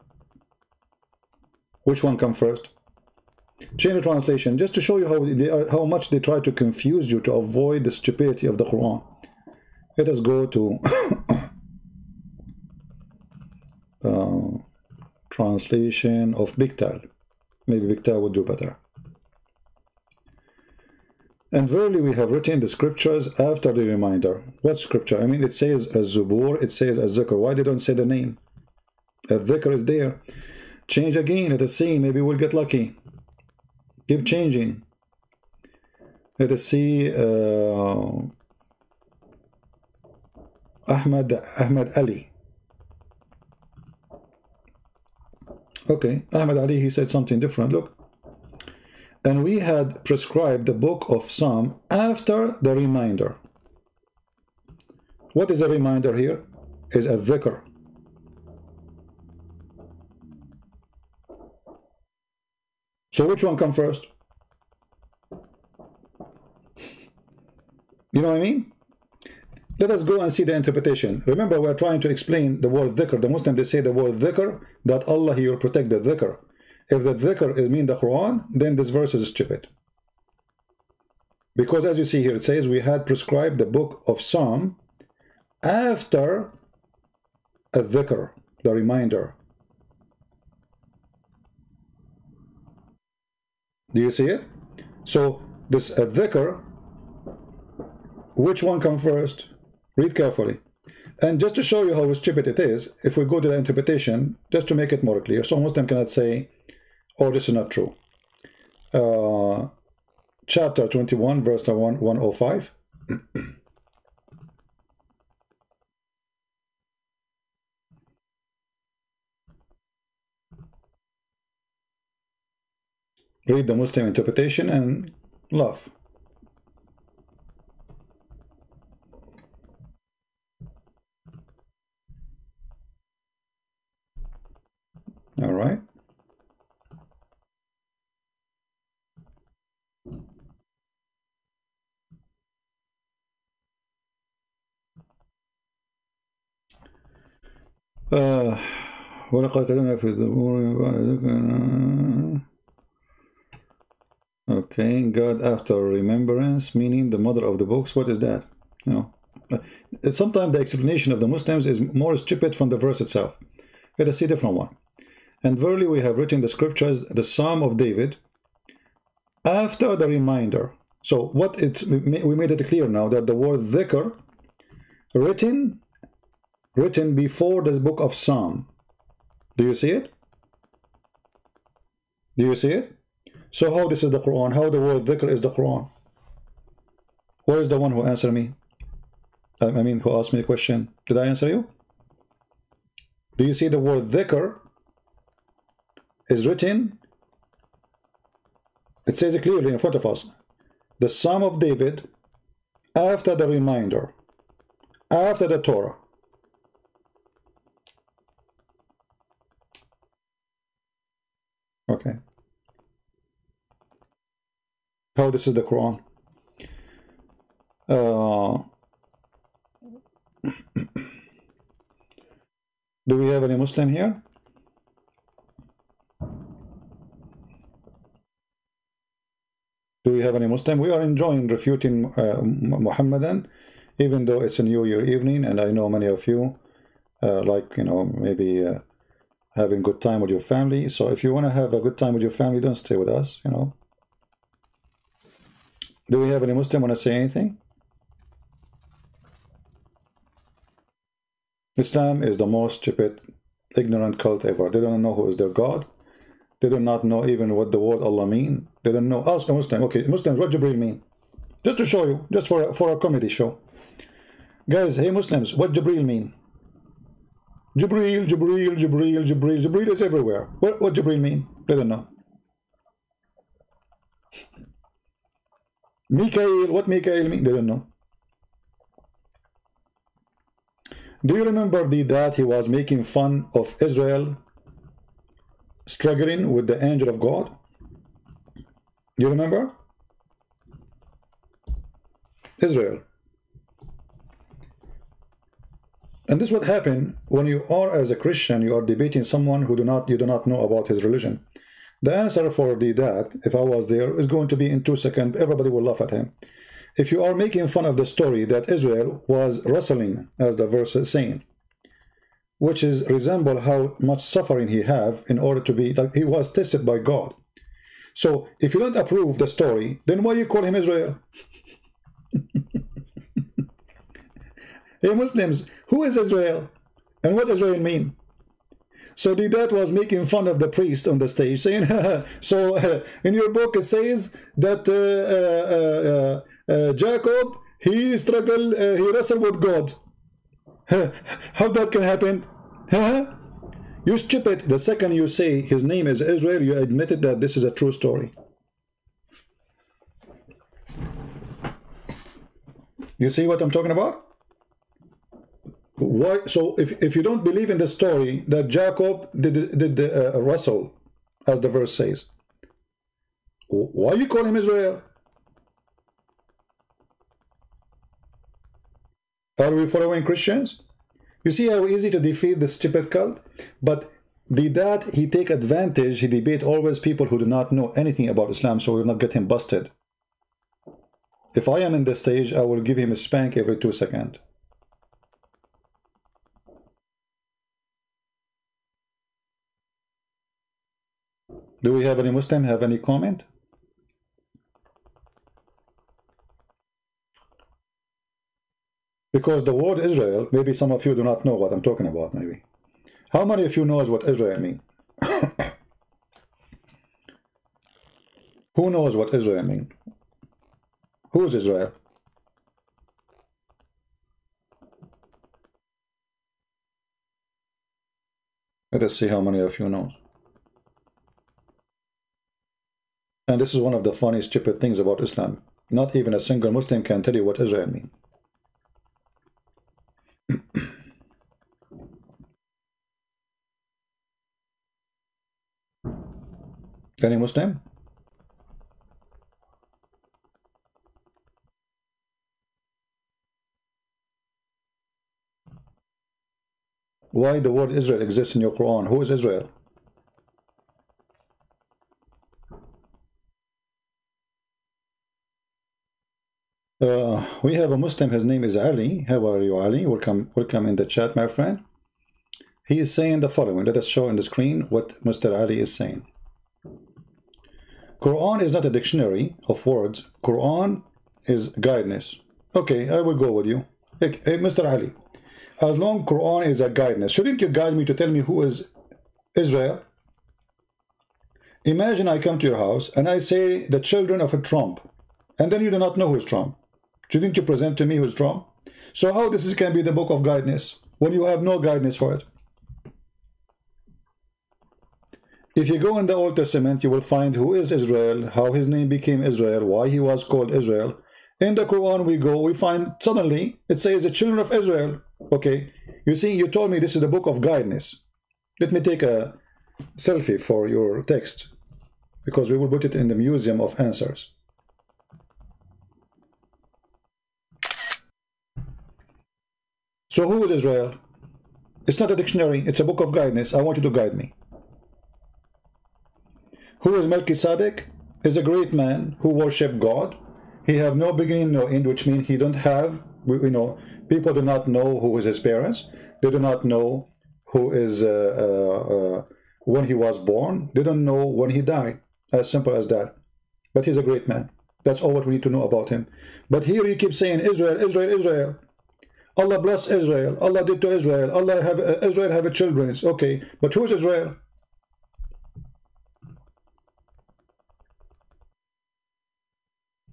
Which one come first? Change the translation just to show you how much they try to confuse you to avoid the stupidity of the Quran. Let us go to translation of Bigtal. Maybe Bigtal would do better. And verily we have written the scriptures after the reminder. What scripture? I mean, it says Az-Zubur, it says Az-Zikr. Why they don't say the name? Az-Zikr is there. Change again. Let us see. Maybe we'll get lucky. Keep changing. Let us see. Ahmad Ali. Okay, Ahmad Ali, he said something different. Look. And we had prescribed the book of Psalm after the reminder. What is a reminder here? Is a dhikr. So which one come first? You know what I mean? Let us go and see the interpretation. Remember, we're trying to explain the word dhikr. The Muslims, they say the word dhikr, that Allah, He will protect the dhikr. If the dhikr is mean the Quran, then this verse is stupid. Because as you see here, it says we had prescribed the book of Psalm after a dhikr, the reminder. Do you see it? So this dhikr, which one comes first? Read carefully. And just to show you how stupid it is, if we go to the interpretation, just to make it more clear, so Muslim cannot say, oh, this is not true. Chapter 21, verse 105. Read the Muslim interpretation and laugh. All right. ولقد كتبنا في الزبور. Okay, God after remembrance, meaning the mother of the books. What is that? You know, sometimes the explanation of the Muslims is more stupid from the verse itself. Let us see a different one. And verily we have written the scriptures, the Psalm of David, after the reminder. So what it's, we made it clear now that the word dhikr, written before the book of Psalm. Do you see it? Do you see it? So how this is the Quran? How the word dhikr is the Quran? Where is the one who answered me? I mean, who asked me the question? Did I answer you? Do you see the word dhikr is written? It says it clearly in front of us. The Psalm of David after the reminder, after the Torah. Okay. How this is the Quran? Do we have any Muslim here? Do we have any Muslim? We are enjoying refuting Muhammadan, even though it's a New Year evening, and I know many of you like, you know, maybe having good time with your family. So if you want to have a good time with your family, don't stay with us, you know. Do we have any Muslim want to say anything? Islam is the most stupid, ignorant cult ever. They don't know who is their God. They do not know even what the word Allah mean. They don't know. Ask a Muslim. Okay, Muslims, what Jibreel mean? Just to show you, just for a comedy show. Guys, hey Muslims, what Jibreel mean? Jibreel is everywhere. What Jibreel mean? They don't know. Mikael, what Mikael mean? They don't know. Do you remember that he was making fun of Israel struggling with the angel of God? You remember? Israel. And this is what happened when you are, as a Christian, you are debating someone who you do not know about his religion. The answer for that, if I was there, is going to be in 2 seconds. Everybody will laugh at him. If you are making fun of the story that Israel was wrestling, as the verse is saying, which is resemble how much suffering he have in order to be, like he was tested by God. So if you don't approve the story, then why you call him Israel? Hey Muslims, who is Israel? And what Israel mean? So that was making fun of the priest on the stage, saying, in your book it says that Jacob, he struggled, he wrestled with God. How that can happen? You stupid. The second you say his name is Israel, you admitted that this is a true story. You see what I'm talking about? Why? So if you don't believe in the story that Jacob did wrestle, as the verse says, why you call him Israel? Are we following Christians? You see how easy to defeat the stupid cult? But that he take advantage, he debate always people who do not know anything about Islam, so we will not get him busted. If I am in the stage, I will give him a spank every 2 seconds. Do we have any Muslim have any comment? Because the word Israel, maybe some of you do not know what I'm talking about, maybe. How many of you knows what Israel means? Who knows what Israel means? Who is Israel? Let us see how many of you know. And this is one of the funny, stupid things about Islam. Not even a single Muslim can tell you what Israel means. Any Muslim? Why the word Israel exists in your Quran? Who is Israel? We have a Muslim, his name is Ali. How are you, Ali? Welcome in the chat, my friend. He is saying the following. Let us show on the screen what Mr. Ali is saying. Quran is not a dictionary of words. Quran is guidance. Okay, I will go with you. Hey, Mr. Ali, as long Quran is a guidance, shouldn't you guide me to tell me who is Israel? Imagine I come to your house and I say the children of a Trump, and then you do not know who is Trump. Shouldn't you present to me who is Trump? So how this can be the book of guidance when you have no guidance for it? If you go in the Old Testament, you will find who is Israel, how his name became Israel, why he was called Israel. In the Quran we find suddenly it says the children of Israel. Okay, you see, you told me this is the book of guidance. Let me take a selfie for your text, because we will put it in the Museum of Answers. So who is Israel? It's not a dictionary, it's a book of guidance. I want you to guide me. Who is Melchizedek? Is a great man who worshiped God. He have no beginning, no end, which means he don't have, people do not know who is his parents. They do not know who is, when he was born. They don't know when he died. As simple as that. But he's a great man. That's all what we need to know about him. But here you keep saying Israel, Israel, Israel. Allah bless Israel. Allah did to Israel. Israel have a children. Okay, but who is Israel?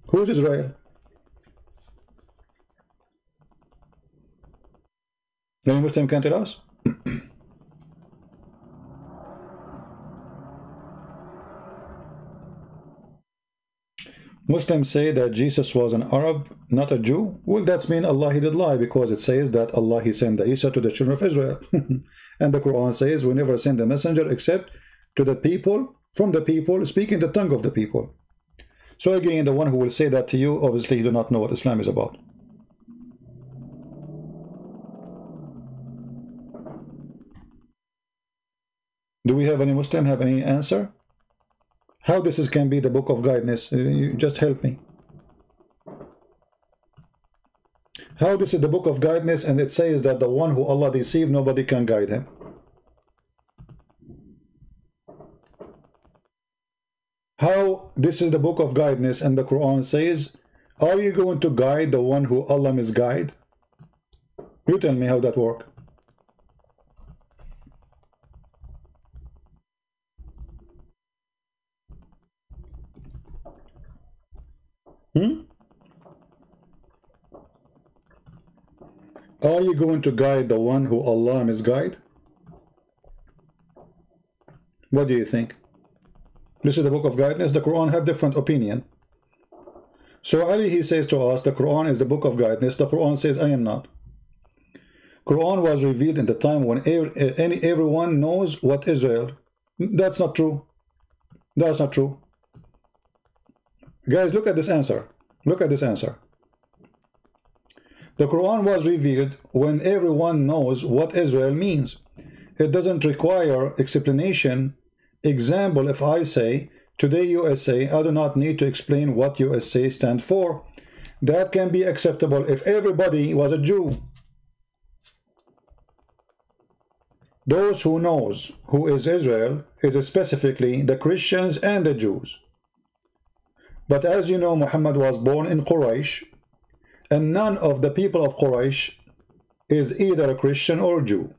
Who is Israel? Any Muslim can tell us? Muslims say that Jesus was an Arab, not a Jew. Well, that's mean Allah, he did lie, because it says that Allah, he sent Isa to the children of Israel. And the Quran says we never send a messenger except to the people, from the people, speaking the tongue of the people. So again, the one who will say that to you, obviously you do not know what Islam is about. Do we have any Muslim have any answer? How this can be the book of guidance? You just help me. How this is the book of guidance, and it says that the one who Allah deceived, nobody can guide him. How this is the book of guidance, and the Quran says, are you going to guide the one who Allah misguide? You tell me how that works. Are you going to guide the one who Allah misguide? What do you think? This is the book of guidance. The Quran have different opinion. So Ali, he says to us, the Quran is the book of guidance. The Quran says, I am not. Quran was revealed in the time when everyone knows what Israel. That's not true. That's not true. Guys, look at this answer. Look at this answer. The Quran was revealed when everyone knows what Israel means. It doesn't require explanation. Example, if I say, today USA, I do not need to explain what USA stands for. That can be acceptable if everybody was a Jew. Those who knows who is Israel is specifically the Christians and the Jews. But as you know, Muhammad was born in Quraysh, and none of the people of Quraysh is either a Christian or Jew.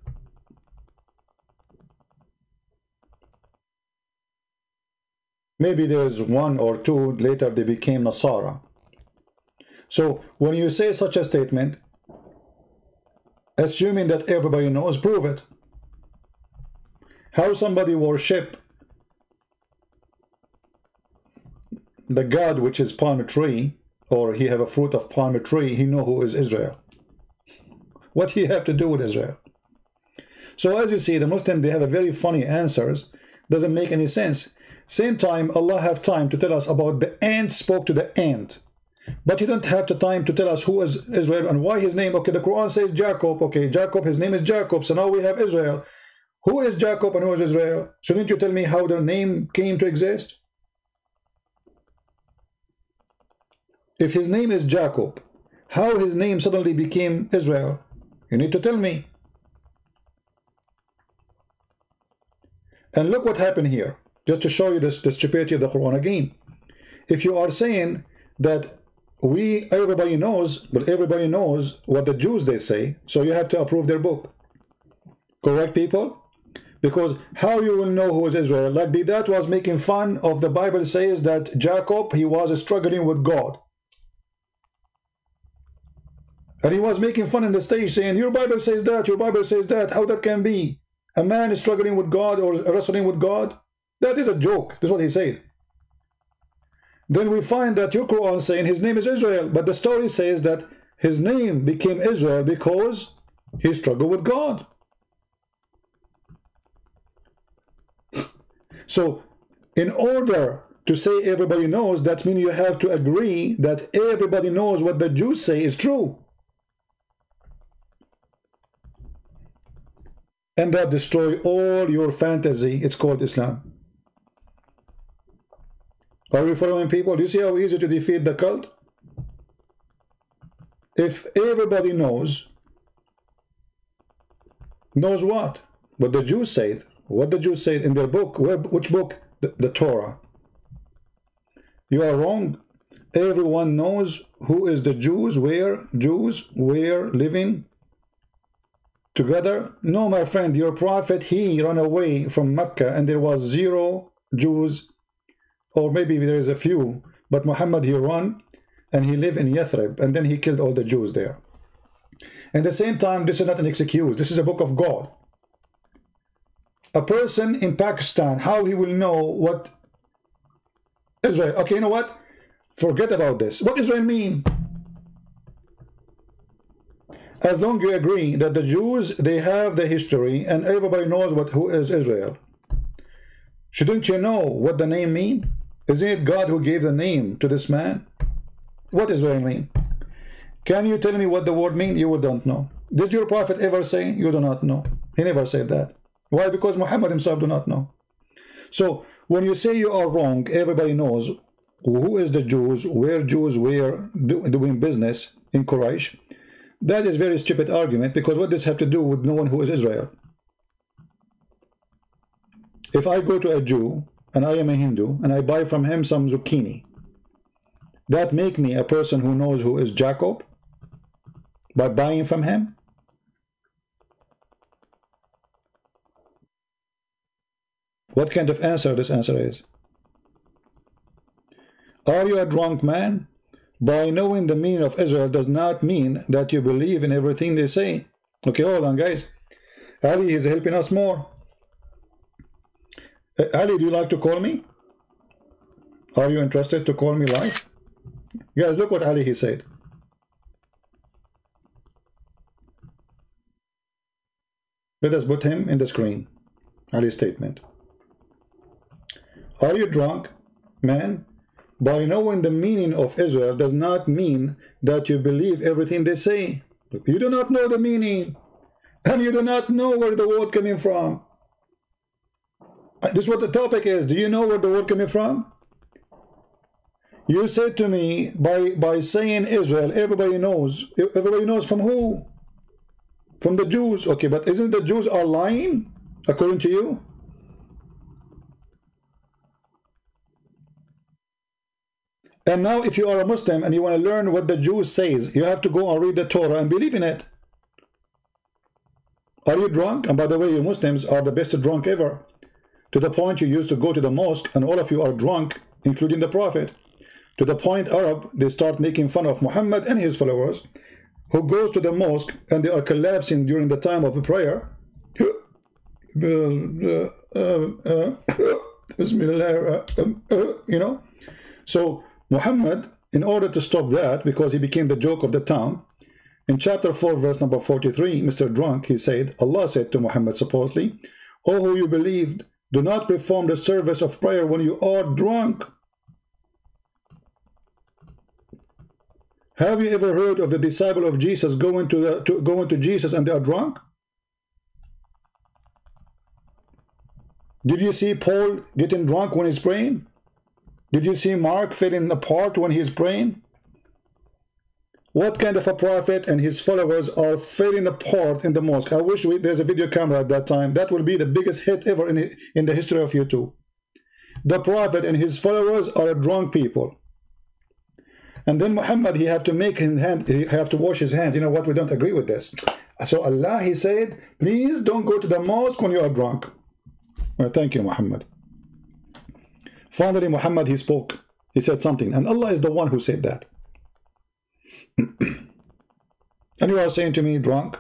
Maybe there's one or two, later they became Nasara. So when you say such a statement, assuming that everybody knows, prove it. How somebody worship the God which is palm tree, or he have a fruit of palm tree, he know who is Israel. What he have to do with Israel? So as you see, the Muslim, they have a very funny answers. Doesn't make any sense. Same time, Allah have time to tell us about the ant spoke to the ant. But you don't have the time to tell us who is Israel and why his name. Okay, the Quran says Jacob. Okay, Jacob, his name is Jacob. So now we have Israel. Who is Jacob and who is Israel? Shouldn't you tell me how the name came to exist? If his name is Jacob, how his name suddenly became Israel? You need to tell me. And look what happened here. Just to show you the stupidity of the Quran again. If you are saying that everybody knows, but everybody knows what the Jews they say, so you have to approve their book. Correct, people? Because how you will know who is Israel? Like Bidat was making fun of the Bible says that Jacob, he was struggling with God. And he was making fun in the stage saying, your Bible says that, your Bible says that. How that can be? A man is struggling with God or wrestling with God? That is a joke. That's what he said. Then we find that your Quran saying his name is Israel, but the story says that his name became Israel because he struggled with God. So in order to say everybody knows, that means you have to agree that everybody knows what the Jews say is true. And that destroy all your fantasy. It's called Islam. Are we following, people? Do you see how easy to defeat the cult? If everybody knows what? What the Jews said. What the Jews said in their book. Which book? The Torah. You are wrong. Everyone knows who is the Jews, where Jews were living together. No, my friend, your prophet, he ran away from Mecca and there was 0 Jews, or maybe there is a few, but Muhammad, he ran and he lived in Yathrib, and then he killed all the Jews there. At the same time, this is not an excuse. This is a book of God. A person in Pakistan, how he will know what Israel? Okay, you know what? Forget about this. What does Israel mean? As long as you agree that the Jews, they have the history and everybody knows who is Israel. Shouldn't you know what the name mean? Isn't it God who gave the name to this man? What does Israel mean? Can you tell me what the word mean? You don't know. Did your prophet ever say? You do not know. He never said that. Why? Because Muhammad himself do not know. So when you say you are wrong, everybody knows who is the Jews were doing business in Quraysh. That is very stupid argument, because what does have to do with knowing who is Israel? If I go to a Jew and I am a Hindu and I buy from him some zucchini, that make me a person who knows who is Jacob by buying from him? What kind of answer this answer is? Are you a drunk man? By knowing the meaning of Israel does not mean that you believe in everything they say. Okay, hold on, guys. Ali is helping us more. Ali, do you like to call me? Are you interested to call me live? Guys, look what Ali he said. Let us put him in the screen. Ali's statement. Are you drunk, man? By knowing the meaning of Israel does not mean that you believe everything they say. You do not know the meaning, and you do not know where the word coming from. This is what the topic is. Do you know where the word coming from? You said to me, by saying Israel, everybody knows. Everybody knows from who? From the Jews. Okay, but isn't the Jews are lying, according to you? And now if you are a Muslim and you want to learn what the Jews says, you have to go and read the Torah and believe in it. Are you drunk? And by the way, you Muslims are the best drunk ever. To the point you used to go to the mosque and all of you are drunk, including the Prophet. To the point Arab, they start making fun of Muhammad and his followers, who goes to the mosque and they are collapsing during the time of the prayer. You know? So Muhammad, in order to stop that, because he became the joke of the town, in chapter 4, verse number 43, Mr. Drunk, he said, Allah said to Muhammad supposedly, "O who you believed, do not perform the service of prayer when you are drunk." Have you ever heard of the disciple of Jesus going to Jesus and they are drunk? Did you see Paul getting drunk when he's praying? Did you see Mark falling apart when he's praying? What kind of a prophet and his followers are falling apart in the mosque? I wish there's a video camera at that time. That will be the biggest hit ever in the history of YouTube. The prophet and his followers are drunk people. And then Muhammad, he have to make his hand, he have to wash his hand. You know what? We don't agree with this. So Allah, he said, please don't go to the mosque when you are drunk. Well, thank you, Muhammad. Finally, Muhammad, he spoke. He said something. And Allah is the one who said that. And you are saying to me, drunk?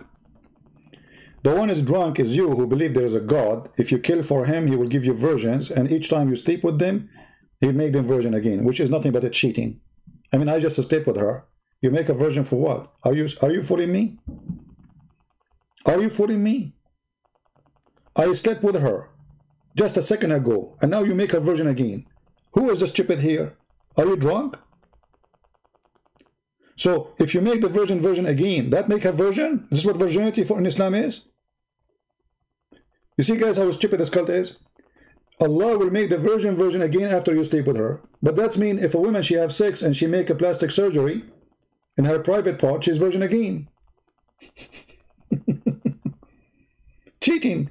The one is drunk is you who believe there is a God. If you kill for him, he will give you virgins. And each time you sleep with them, he make them virgin again, which is nothing but a cheating. I mean, I just sleep with her. You make a virgin for what? Are you fooling me? Are you fooling me? I slept with her just a second ago, and now you make a virgin again. Who is the stupid here? Are you drunk? So if you make the virgin again, that make her virgin? This is what virginity in Islam is? You see, guys, how stupid this cult is? Allah will make the virgin again after you sleep with her. But that means if a woman, she have sex and she make a plastic surgery in her private part, she's virgin again. Cheating.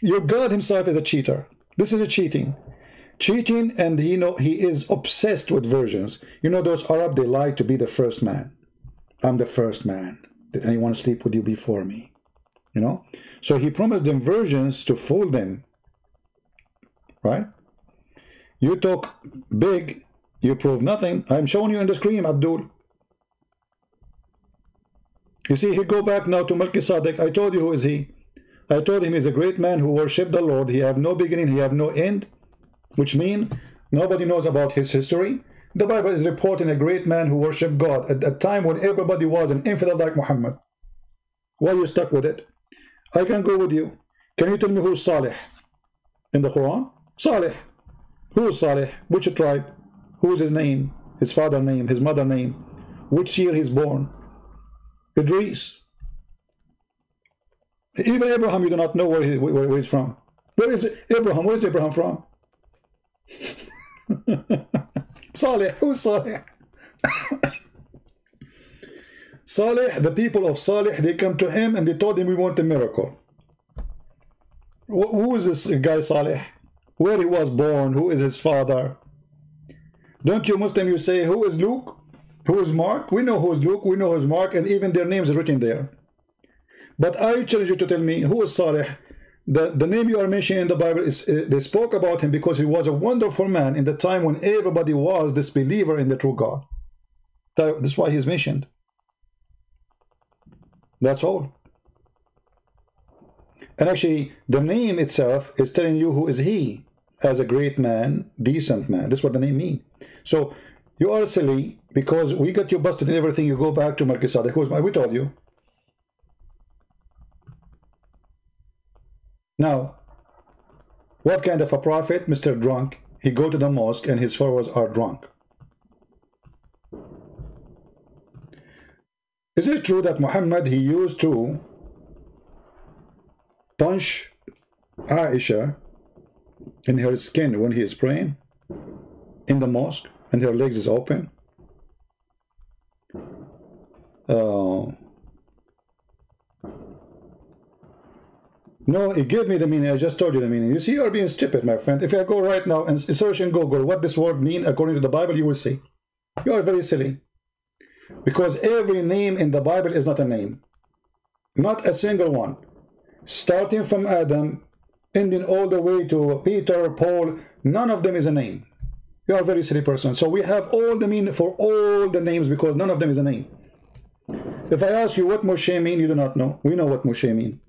Your God himself is a cheater. This is a cheating. Cheating, and he is obsessed with virgins. You know, those Arab, they like to be the first man. I'm the first man. Did anyone sleep with you before me? You know? So he promised them virgins to fool them. Right? You talk big, you prove nothing. I'm showing you on the screen, Abdul. You see, he go back now to Melchizedek. I told you who is he. I told him he's a great man who worshiped the Lord. He have no beginning, he have no end, which means nobody knows about his history. The Bible is reporting a great man who worshipped God at a time when everybody was an infidel like Muhammad. Why are you stuck with it? I can go with you. Can you tell me who's Salih in the Quran? Salih. Who is Salih? Which tribe? Who is his name? His father name? His mother name? Which year he's born? Idris. Even Abraham, you do not know where he's from. Where is Abraham? Where is Abraham from? Salih. Who's Salih? Salih, the people of Salih, they come to him and they told him, we want a miracle. Who is this guy Salih? Where he was born? Who is his father? Don't you Muslim, you say, who is Luke? Who is Mark? We know who is Luke, we know who is Mark, and even their names are written there. But I challenge you to tell me, who is Salih? The name you are mentioning in the Bible, is they spoke about him because he was a wonderful man in the time when everybody was disbeliever in the true God. That's why he's mentioned. That's all. And actually, the name itself is telling you who is he, as a great man, decent man. That's what the name means. So you are silly because we got you busted in everything. You go back to Melchizedek. Who's we told you. Now, what kind of a prophet? Mr. Drunk. He go to the mosque and his followers are drunk. Is it true that Muhammad, he used to punch Aisha in her skin when he is praying in the mosque and her legs is open? No, it gave me the meaning. I just told you the meaning. You see, you are being stupid, my friend. If I go right now and search in Google what this word means according to the Bible, you will see. You are very silly. Because every name in the Bible is not a name. Not a single one. Starting from Adam, ending all the way to Peter, Paul, none of them is a name. You are a very silly person. So we have all the meaning for all the names because none of them is a name. If I ask you what Moshe mean, you do not know. We know what Moshe mean.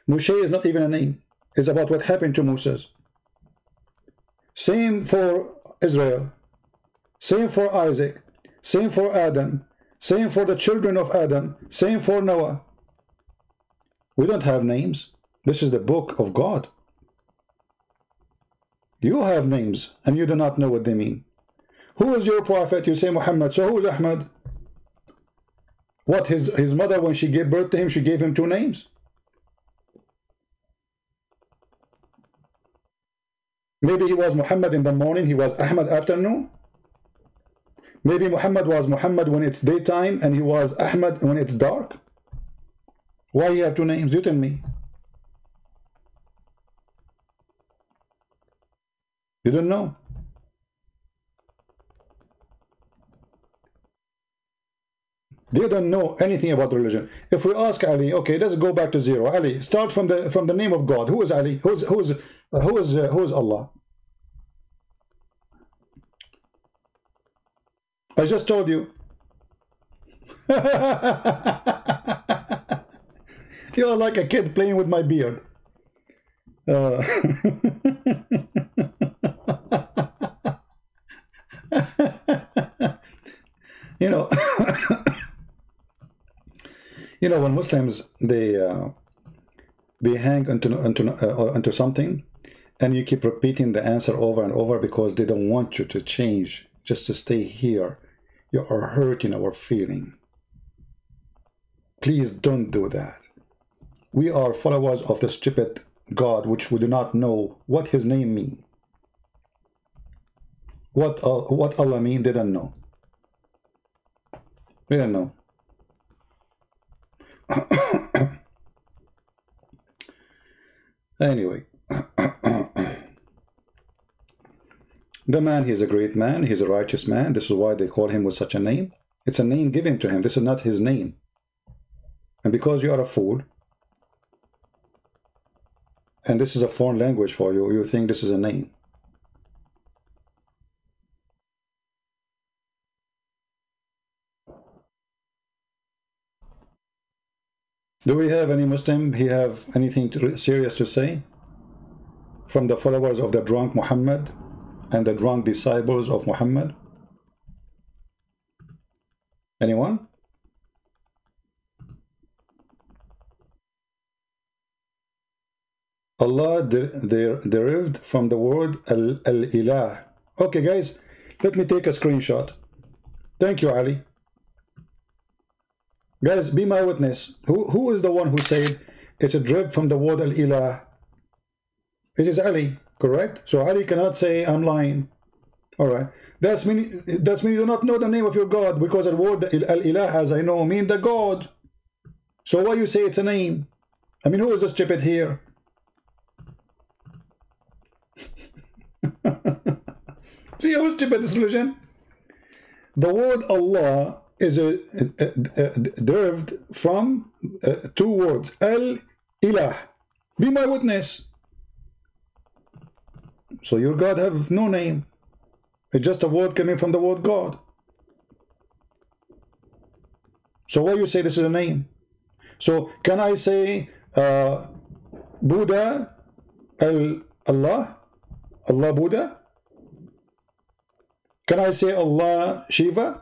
Moshe is not even a name. It's about what happened to Moses. Same for Israel. Same for Isaac. Same for Adam. Same for the children of Adam. Same for Noah. We don't have names. This is the book of God. You have names and you do not know what they mean. Who is your prophet? You say Muhammad. So who is Ahmad? What, his mother, when she gave birth to him, she gave him two names? Maybe he was Muhammad in the morning, he was Ahmad afternoon. Maybe Muhammad was Muhammad when it's daytime and he was Ahmad when it's dark. Why you have two names? You tell me. You don't know. They don't know anything about religion. If we ask Ali, okay, let's go back to zero. Ali, start from the name of God. Who is Ali? Who is Allah? I just told you. You are like a kid playing with my beard. You know, you know, when Muslims they hang onto something, and you keep repeating the answer over and over because they don't want you to change, just to stay here. You are hurting our feeling. Please don't do that. We are followers of the stupid God, which we do not know what his name means. What Allah means, they don't know. We don't know. Anyway, the man, he's a great man, he's a righteous man. This is why they call him with such a name. It's a name given to him. This is not his name. And because you are a fool, and this is a foreign language for you, you think this is a name. Do we have any Muslim? He have anything serious to say from the followers of the drunk Muhammad and the drunk disciples of Muhammad? Anyone? Allah derived from the word al-ilah. Okay, guys, let me take a screenshot. Thank you, Ali. Guys, be my witness. Who is the one who said it's a derived from the word al-ilah? It is Ali, correct? So Ali cannot say I'm lying. All right. That's mean you do not know the name of your God, because the word al-ilah, as I know, mean the God. So why you say it's a name? I mean, who is the stupid here? See how stupid the solution? The word Allah is derived from two words, al-ilah. Be my witness. So your God have no name. It's just a word coming from the word God. So why you say this is a name? So can I say Buddha Allah Buddha? Can I say Allah Shiva?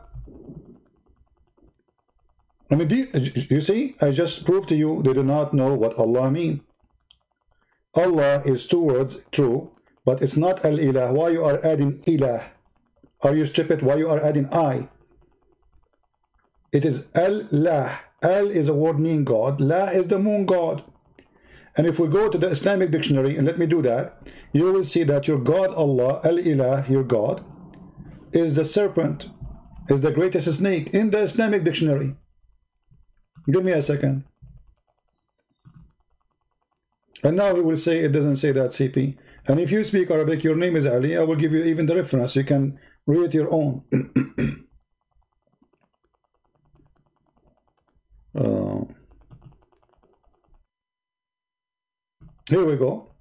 I mean, you see, I just proved to you they do not know what Allah mean. Allah is two words, true, but it's not al-ilah. Why you are adding ilah? Are you stupid? Why you are adding I? It is al-lah. Al is a word meaning God. La is the moon God. And if we go to the Islamic dictionary, and let me do that, you will see that your God Allah, al-ilah, your God, is the serpent, is the greatest snake in the Islamic dictionary. Give me a second. And now he will say it doesn't say that, CP. And if you speak Arabic, your name is Ali, I will give you even the reference. You can read your own. Here we go.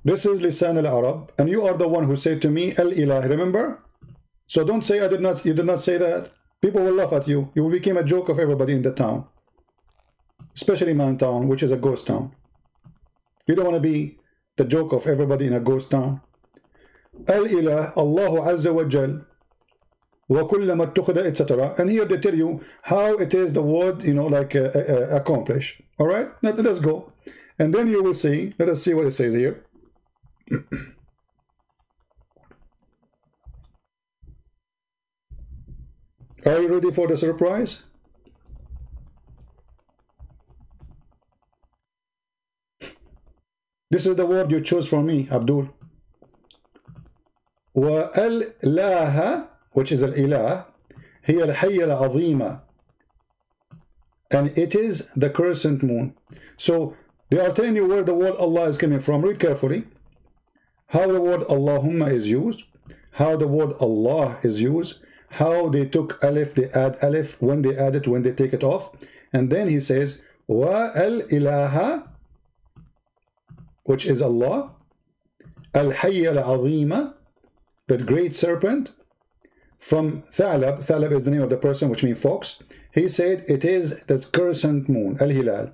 This is Lisan al-Arab, and you are the one who said to me al-ilah, remember? So don't say I did not, you did not say that. People will laugh at you. You will become a joke of everybody in the town, especially my town, which is a ghost town. You don't want to be the joke of everybody in a ghost town. Al-ilah, Allahu Azza wa Jal, wa kullama tukhda, etc. And here they tell you how it is the word, you know, like accomplish. All right, let us go. And then you will see, let us see what it says here. Are you ready for the surprise? This is the word you chose for me, Abdul. وَالْلَاهَ, which is al-ilah, هي الحية العظيمة, and it is the crescent moon. So they are telling you where the word Allah is coming from. Read carefully. How the word Allahumma is used, how the word Allah is used, how they took alif, they add alif, when they add it, when they take it off. And then he says, wa al-ilaha, which is Allah, al-hayya al-azima, that great serpent, from Thalab, Thalab is the name of the person, which means fox. He said it is the crescent moon, al-hilal.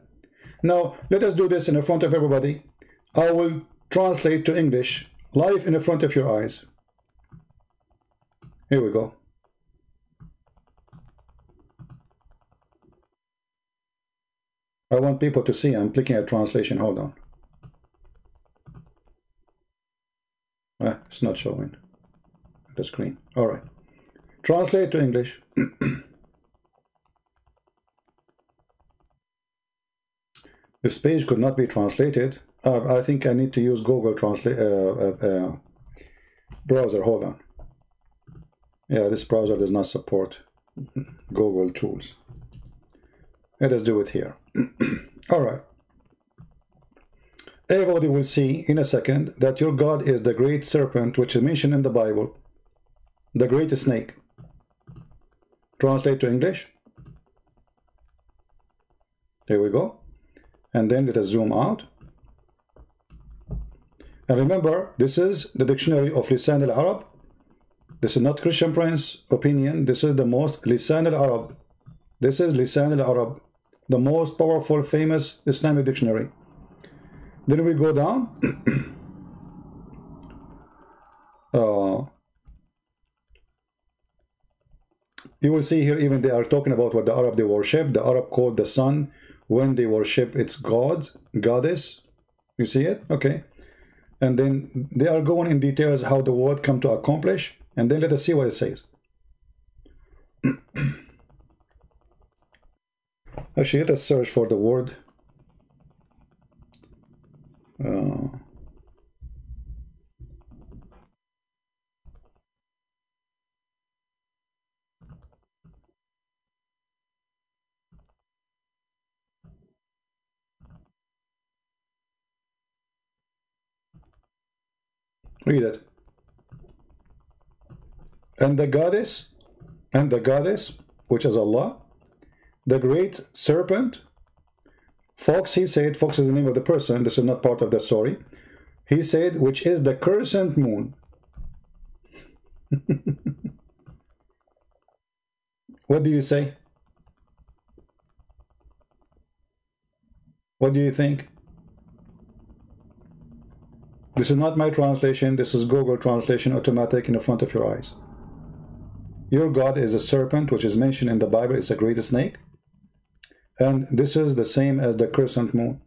Now, let us do this in front of everybody. I will translate to English, live in front of your eyes. Here we go. I want people to see. I'm clicking a translation. Hold on. It's not showing the screen. All right. Translate to English. This page could not be translated. I think I need to use Google Translate browser. Hold on. Yeah, this browser does not support Google tools. Let us do it here. All right. Everybody will see in a second that your God is the great serpent, which is mentioned in the Bible, the great snake. Translate to English. Here we go. And then let us zoom out. And remember, this is the dictionary of Lisan al-Arab. This is not Christian Prince opinion. This is the most Lisan al-Arab. This is Lisan al-Arab, the most powerful, famous Islamic dictionary. Then we go down. You will see here even they are talking about what the Arab they worship. The Arab called the sun when they worship its god, goddess. You see it? Okay. And then they are going in details how the word come to accomplish. And then let us see what it says. Actually, let us search for the word. Read it. And the goddess, which is Allah, the great serpent, Fox, he said, Fox is the name of the person, this is not part of the story. He said, which is the crescent moon. What do you say? What do you think? This is not my translation, this is Google translation, automatic in the front of your eyes. Your God is a serpent, which is mentioned in the Bible, it's a great snake. And this is the same as the crescent moon.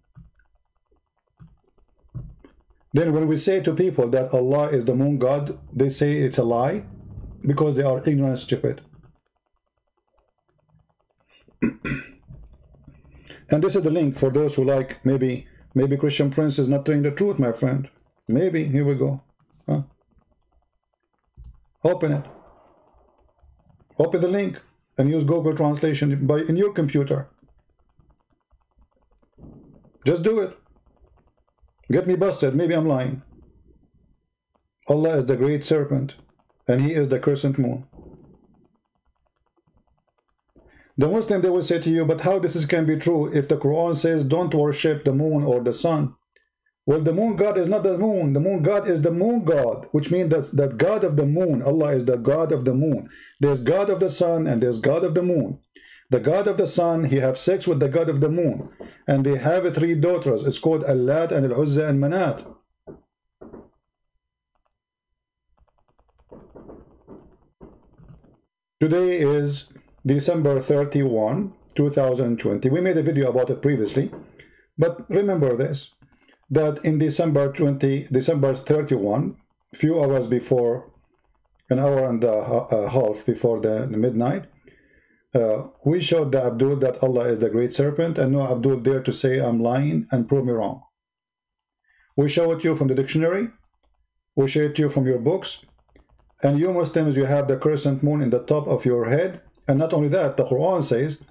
Then when we say to people that Allah is the moon God, they say it's a lie because they are ignorant and stupid. And this is the link for those who like, maybe Christian Prince is not telling the truth, my friend. Maybe, here we go. Huh? Open it. Open the link and use Google translation in your computer. Just do it. Get me busted, maybe I'm lying. Allah is the great serpent and he is the crescent moon. The Muslim, they will say to you, but how this can be true if the Quran says don't worship the moon or the sun? Well, the moon God is not the moon. The moon God is the moon God, which means that God of the moon. Allah is the God of the moon. There's God of the sun and there's God of the moon. The God of the sun, he have sex with the God of the moon. And they have 3 daughters. It's called Al-Lat and Al-Uzza and Manat. Today is December 31, 2020. We made a video about it previously. But remember this, that in December 31, few hours before, an hour and a half before the midnight, we showed the Abdul that Allah is the great serpent, and no Abdul dare to say I'm lying and prove me wrong. We show it to you from the dictionary, we show it to you from your books, and you Muslims, you have the crescent moon in the top of your head. And not only that, the Quran says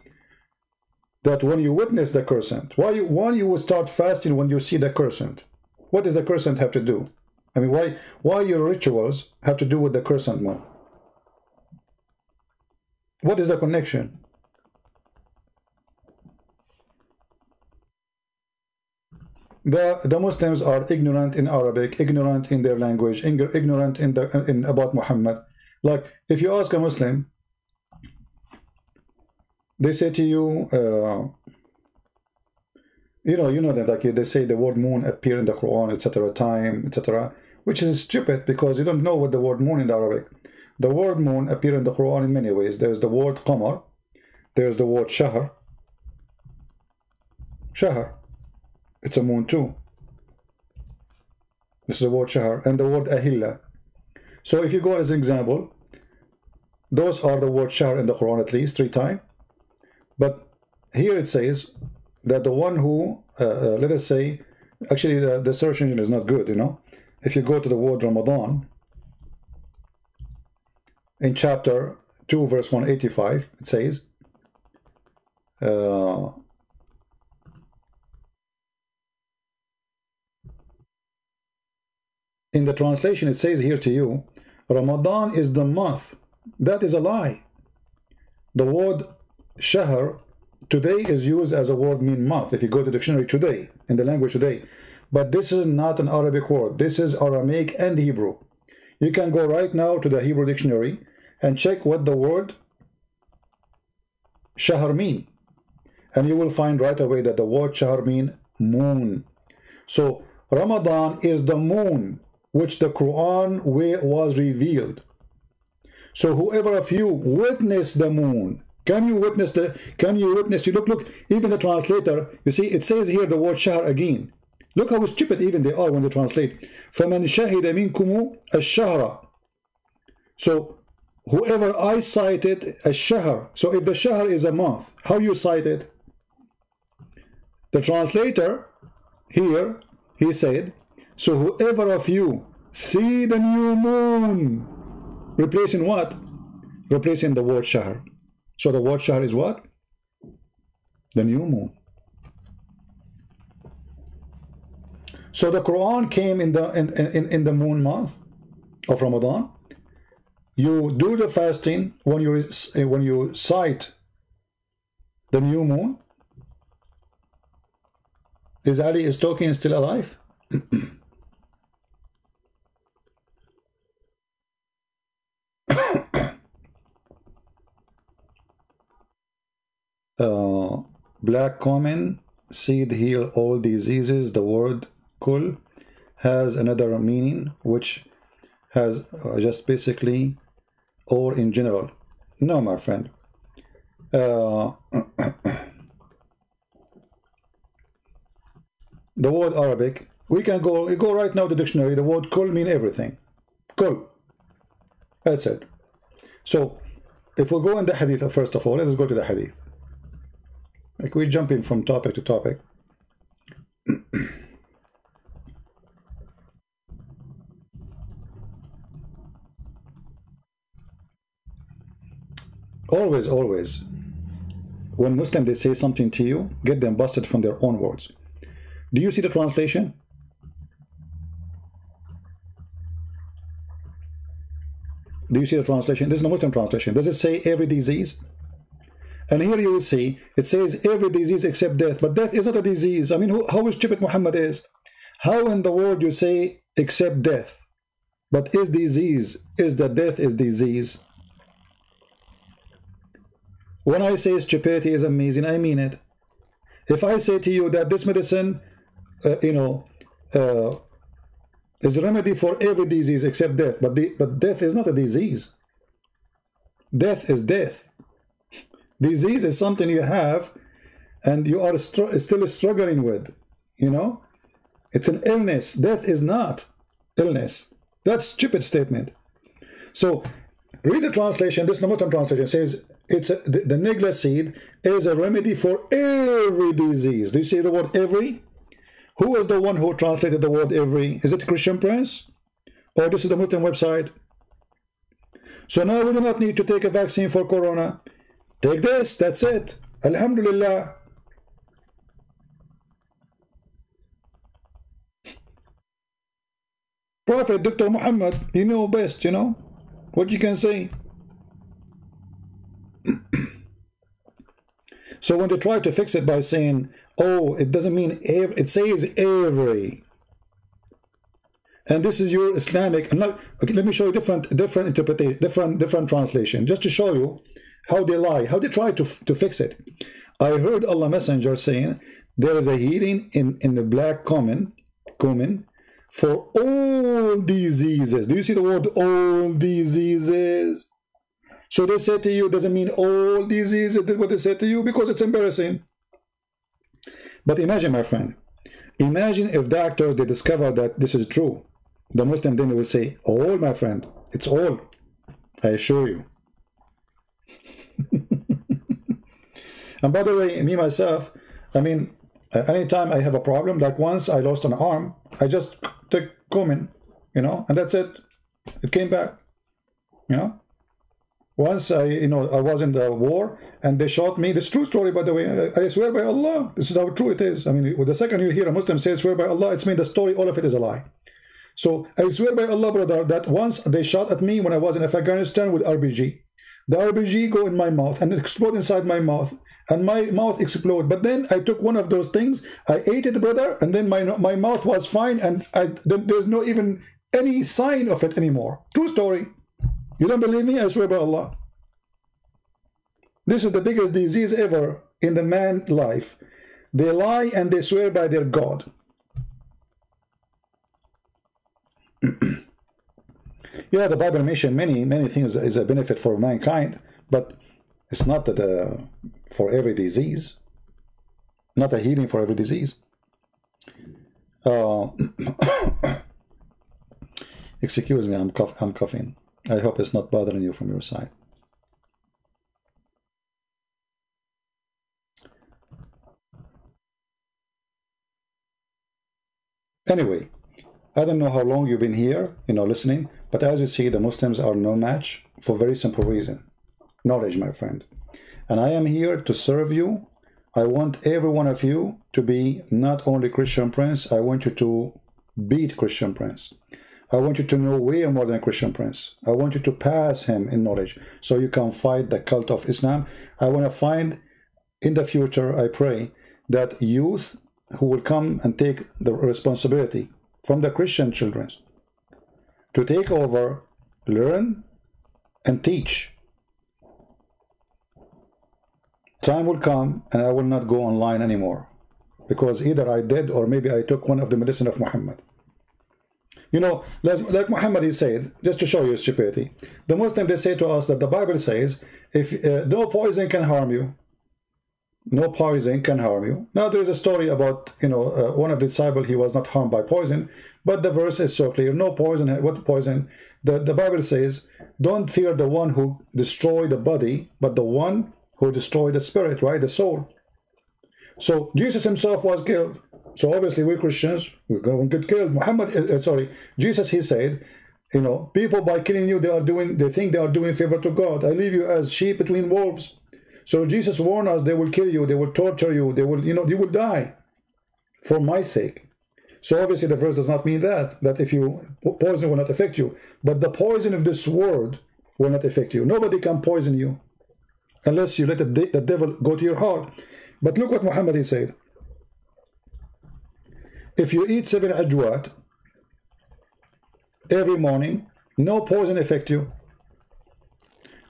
that when you witness the crescent, why you will start fasting when you see the crescent? What does the crescent have to do? I mean, why your rituals have to do with the crescent moon? What is the connection? The Muslims are ignorant in Arabic, ignorant in their language, ignorant in about Muhammad. Like, if you ask a Muslim, they say to you, you know that, like, they say the word moon appear in the Quran, etc., time, etc., which is stupid because you don't know what the word moon in the Arabic. The word moon appear in the Quran in many ways. There's the word qamar, there's the word shahr. Shahr, it's a moon too. This is the word shahr, and the word ahilla. So if you go as an example, those are the word shahr in the Quran at least 3 times. But here it says that the one who, let us say, actually the search engine is not good, you know. If you go to the word Ramadan, in chapter 2, verse 185, it says, in the translation, it says here to you, Ramadan is the month. That is a lie. The word shahr today is used as a word mean month. If you go to the dictionary today, in the language today. But this is not an Arabic word. This is Aramaic and Hebrew. You can go right now to the Hebrew dictionary and check what the word shahr mean. And you will find right away that the word shahr mean moon. So Ramadan is the moon which the Quran was revealed. So whoever of you witness the moon, can you witness you look, even the translator, you see, it says here the word shahr again. Look how stupid even they are when they translate. فَمَنْ شَهِدَ مِنْكُمُ الشَّهْرَ. So whoever I cited a shahr. So if the shahr is a month, how you cite it? The translator here, he said, so whoever of you see the new moon, replacing what? Replacing the word shahr. So the word shahr is what? The new moon. So the Quran came in the moon month of Ramadan. You do the fasting when you cite the new moon. Is Ali Stoking still alive? Black common seed heal all diseases. The word kul has another meaning, which has just basically or in general. No, my friend. The word Arabic, we go right now to the dictionary. The word kul mean everything. Kul. That's it. So if we go in the hadith, first of all, let's go to the hadith. Like we're jumping from topic to topic. Always, when Muslims they say something to you, get them busted from their own words. Do you see the translation? Do you see the translation? This is the Muslim translation. Does it say every disease? And here you will see, it says every disease except death. But death is not a disease. I mean, how stupid Muhammad is. How in the world you say except death? But is disease, is that death is disease? When I say stupidity is amazing, I mean it. If I say to you that this medicine, is a remedy for every disease except death, but death is not a disease. Death is death. Disease is something you have and you are still struggling with, It's an illness. Death is not illness. That's a stupid statement. So read the translation. This is the Muslim translation. It says the nigla seed is a remedy for every disease. Do you see the word every? Who is the one who translated the word every? Is it Christian Prince? Or this is the Muslim website? So now we do not need to take a vaccine for corona. Take this, that's it. Alhamdulillah. Prophet Dr. Muhammad, you know best, what you can say. So when they try to fix it by saying, oh, it doesn't mean every, it says every. And this is your Islamic. Okay, let me show you different interpretation, different translation, just to show you how they lie, how they try to fix it. I heard Allah Messenger saying there is a healing in the black cumin for all diseases. Do you see the word all diseases? So they say to you, doesn't mean all diseases. That's what they say to you because it's embarrassing. But imagine, my friend, imagine if doctors, they discover that this is true. The Muslim then will say, all, my friend, it's all. I assure you. And by the way, me myself, I mean, anytime I have a problem, like once I lost an arm, I just took cumin, and that's it. It came back, Once I was in the war and they shot me. This is true story, by the way. I swear by Allah, this is how true it is. I mean, the second you hear a Muslim say swear by Allah, it's mean the story, all of it is a lie. So I swear by Allah, brother, that once they shot at me when I was in Afghanistan with RPG. The RPG go in my mouth and it explode inside my mouth, and my mouth explode. But then I took one of those things, I ate it, brother, and then my mouth was fine, and there's no even any sign of it anymore. True story. You don't believe me? I swear by Allah. This is the biggest disease ever in the man's life. They lie and they swear by their God. Yeah, the Bible mentions many things is a benefit for mankind, but it's not that for every disease, not a healing for every disease. Excuse me, I'm coughing. I hope it's not bothering you from your side. Anyway, I don't know how long you've been here, listening, but as you see, the Muslims are no match for a very simple reason. Knowledge, my friend. And I am here to serve you. I want every one of you to be not only Christian Prince, I want you to beat Christian Prince. I want you to know way more than Christian Prince. I want you to pass him in knowledge so you can fight the cult of Islam. I want to find in the future, I pray, that youth who will come and take the responsibility from the Christian children to take over, learn, and teach. Time will come and I will not go online anymore, because either I did or maybe I took one of the medicine of Muhammad. Like Muhammad, he said, just to show you stupidity, the Muslims, they say to us that the Bible says, if no poison can harm you, no poison can harm you. Now there is a story about, one of the disciples, he was not harmed by poison, but the verse is so clear, no poison. What poison? The Bible says, don't fear the one who destroyed the body, but the one who destroyed the spirit, right, the soul. So Jesus himself was killed. So obviously we Christians, we're going to get killed. Jesus, he said, people by killing you, they think they are doing favor to God. I leave you as sheep between wolves. So Jesus warned us, they will kill you, they will torture you, they will, you will die for my sake. So obviously the verse does not mean that if you poison will not affect you. But the poison of this world will not affect you. Nobody can poison you unless you let the devil go to your heart. But look what Muhammad, he said. If you eat 7 ajwat every morning, no poison affect you.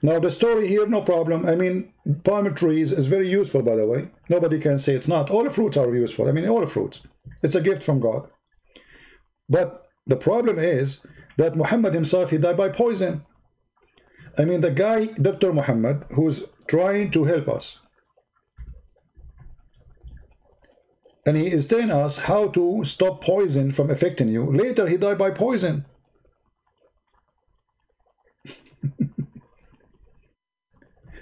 Now the story here, no problem. I mean, palm trees is very useful, by the way. Nobody can say it's not. All fruits are useful. I mean, all fruits. It's a gift from God. But the problem is that Muhammad himself, he died by poison. I mean, the guy, Dr. Muhammad, who's trying to help us, and he is telling us how to stop poison from affecting you. Later, he died by poison.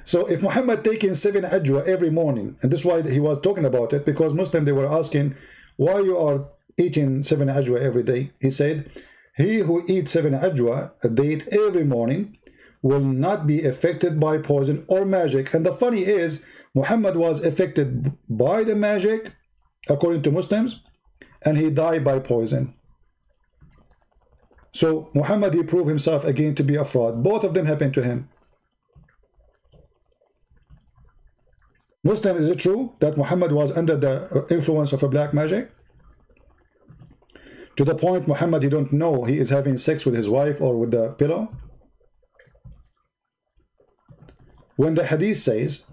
So if Muhammad taking 7 ajwa every morning, and this is why he was talking about it, because Muslims, they were asking, why you are eating 7 ajwa every day? He said, he who eats 7 ajwa a day every morning will not be affected by poison or magic. And the funny is, Muhammad was affected by the magic, according to Muslims, and he died by poison. So Muhammad, he proved himself again to be a fraud. Both of them happened to him. Muslim, is it true that Muhammad was under the influence of a black magic? To the point Muhammad, he don't know he is having sex with his wife or with the pillow? When the hadith says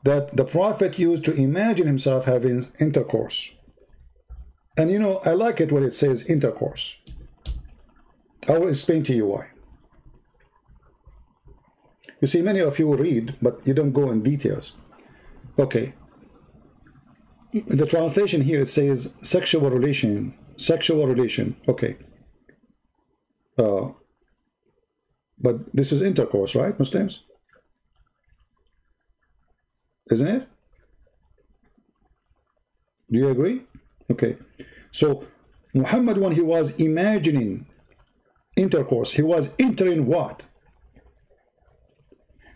that the Prophet used to imagine himself having intercourse. And I like it when it says intercourse. I will explain to you why. You see, many of you read, but you don't go in details. Okay. In the translation here, it says sexual relation. Okay. But this is intercourse, right, Muslims? Isn't it? Do you agree? Okay. So Muhammad, when he was imagining intercourse, he was entering what?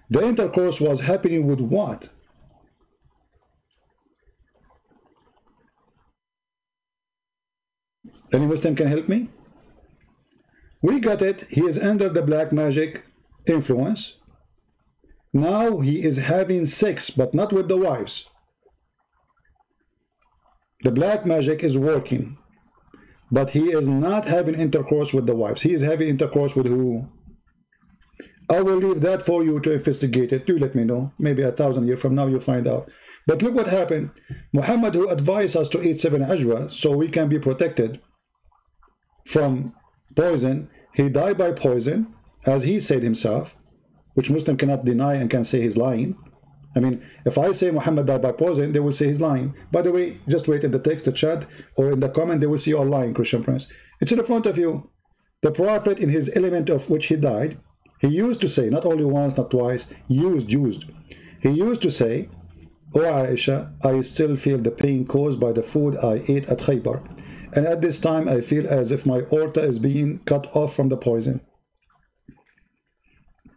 The intercourse was happening with what? Any Muslim can help me? We got it. He is under the black magic influence. Now he is having sex, but not with the wives. The black magic is working, but he is not having intercourse with the wives. He is having intercourse with who? I will leave that for you to investigate it. Do let me know. Maybe 1,000 years from now you'll find out. But look what happened. Muhammad, who advised us to eat 7 ajwa so we can be protected from poison, he died by poison, as he said himself, which Muslim cannot deny and can say he's lying. I mean, if I say Muhammad died by poison, they will say he's lying. By the way, just wait in the text, the chat, or in the comment, they will see you are lying, Christian Prince. It's in the front of you. The Prophet, in his element of which he died, he used to say, not only once, not twice, used. He used to say, "O Aisha, I still feel the pain caused by the food I ate at Khaybar. And at this time, I feel as if my aorta is being cut off from the poison."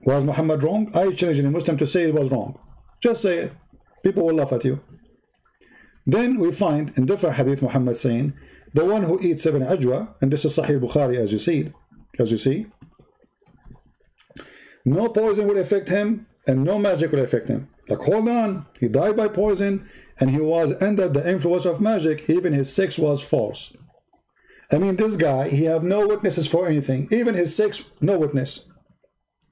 Was Muhammad wrong? I challenge any Muslim to say it was wrong. Just say it. People will laugh at you. Then we find in different hadith Muhammad saying, the one who eats 7 ajwa, and this is Sahih Bukhari as you see, no poison will affect him and no magic will affect him. Like, hold on, he died by poison and he was under the influence of magic. Even his sex was false. I mean, this guy, he have no witnesses for anything. Even his sex, no witness.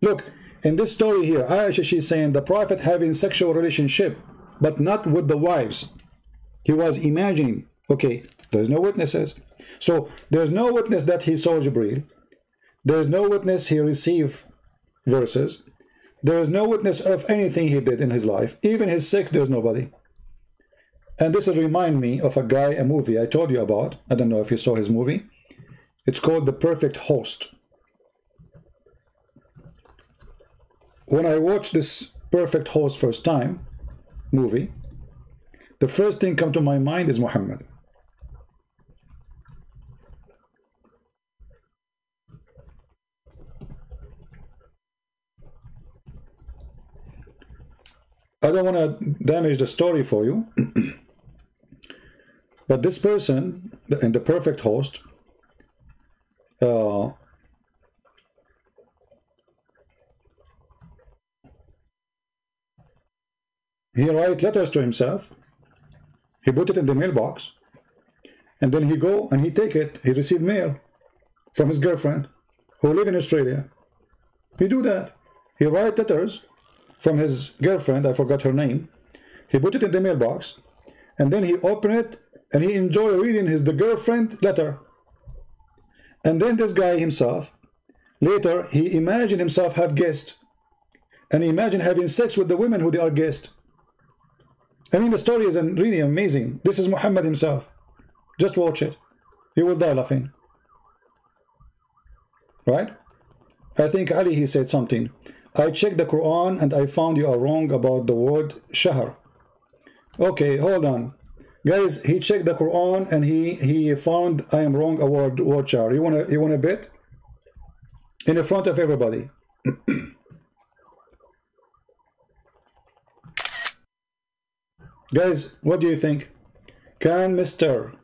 Look, in this story here, Aisha, she's saying the Prophet having sexual relationship, but not with the wives. He was imagining. Okay, there's no witnesses. So there's no witness that he saw Jibreel. There's no witness he received verses. There is no witness of anything he did in his life. Even his sex, there's nobody. And this will remind me of a movie I told you about. I don't know if you saw his movie. It's called The Perfect Host. When I watched this Perfect Host first time movie, the first thing come to my mind is Muhammad. I don't want to damage the story for you, but this person in The Perfect Host, he write letters to himself, he put it in the mailbox, and then he go and he take it, he receive mail from his girlfriend who live in Australia. He do that. He write letters from his girlfriend, I forgot her name. He put it in the mailbox, and then he open it and he enjoy reading the girlfriend letter. And then this guy himself, later he imagined himself have guests, and he imagined having sex with the women who they are guests. I mean, the story is really amazing. This is Muhammad himself. Just watch it. You will die laughing. Right? I think Ali, he said something. I checked the Quran and I found you are wrong about the word shahr. Okay, hold on. Guys, he checked the Quran and he found I am wrong about word shahr. You wanna bet? In the front of everybody. Guys, what do you think? Can Mr.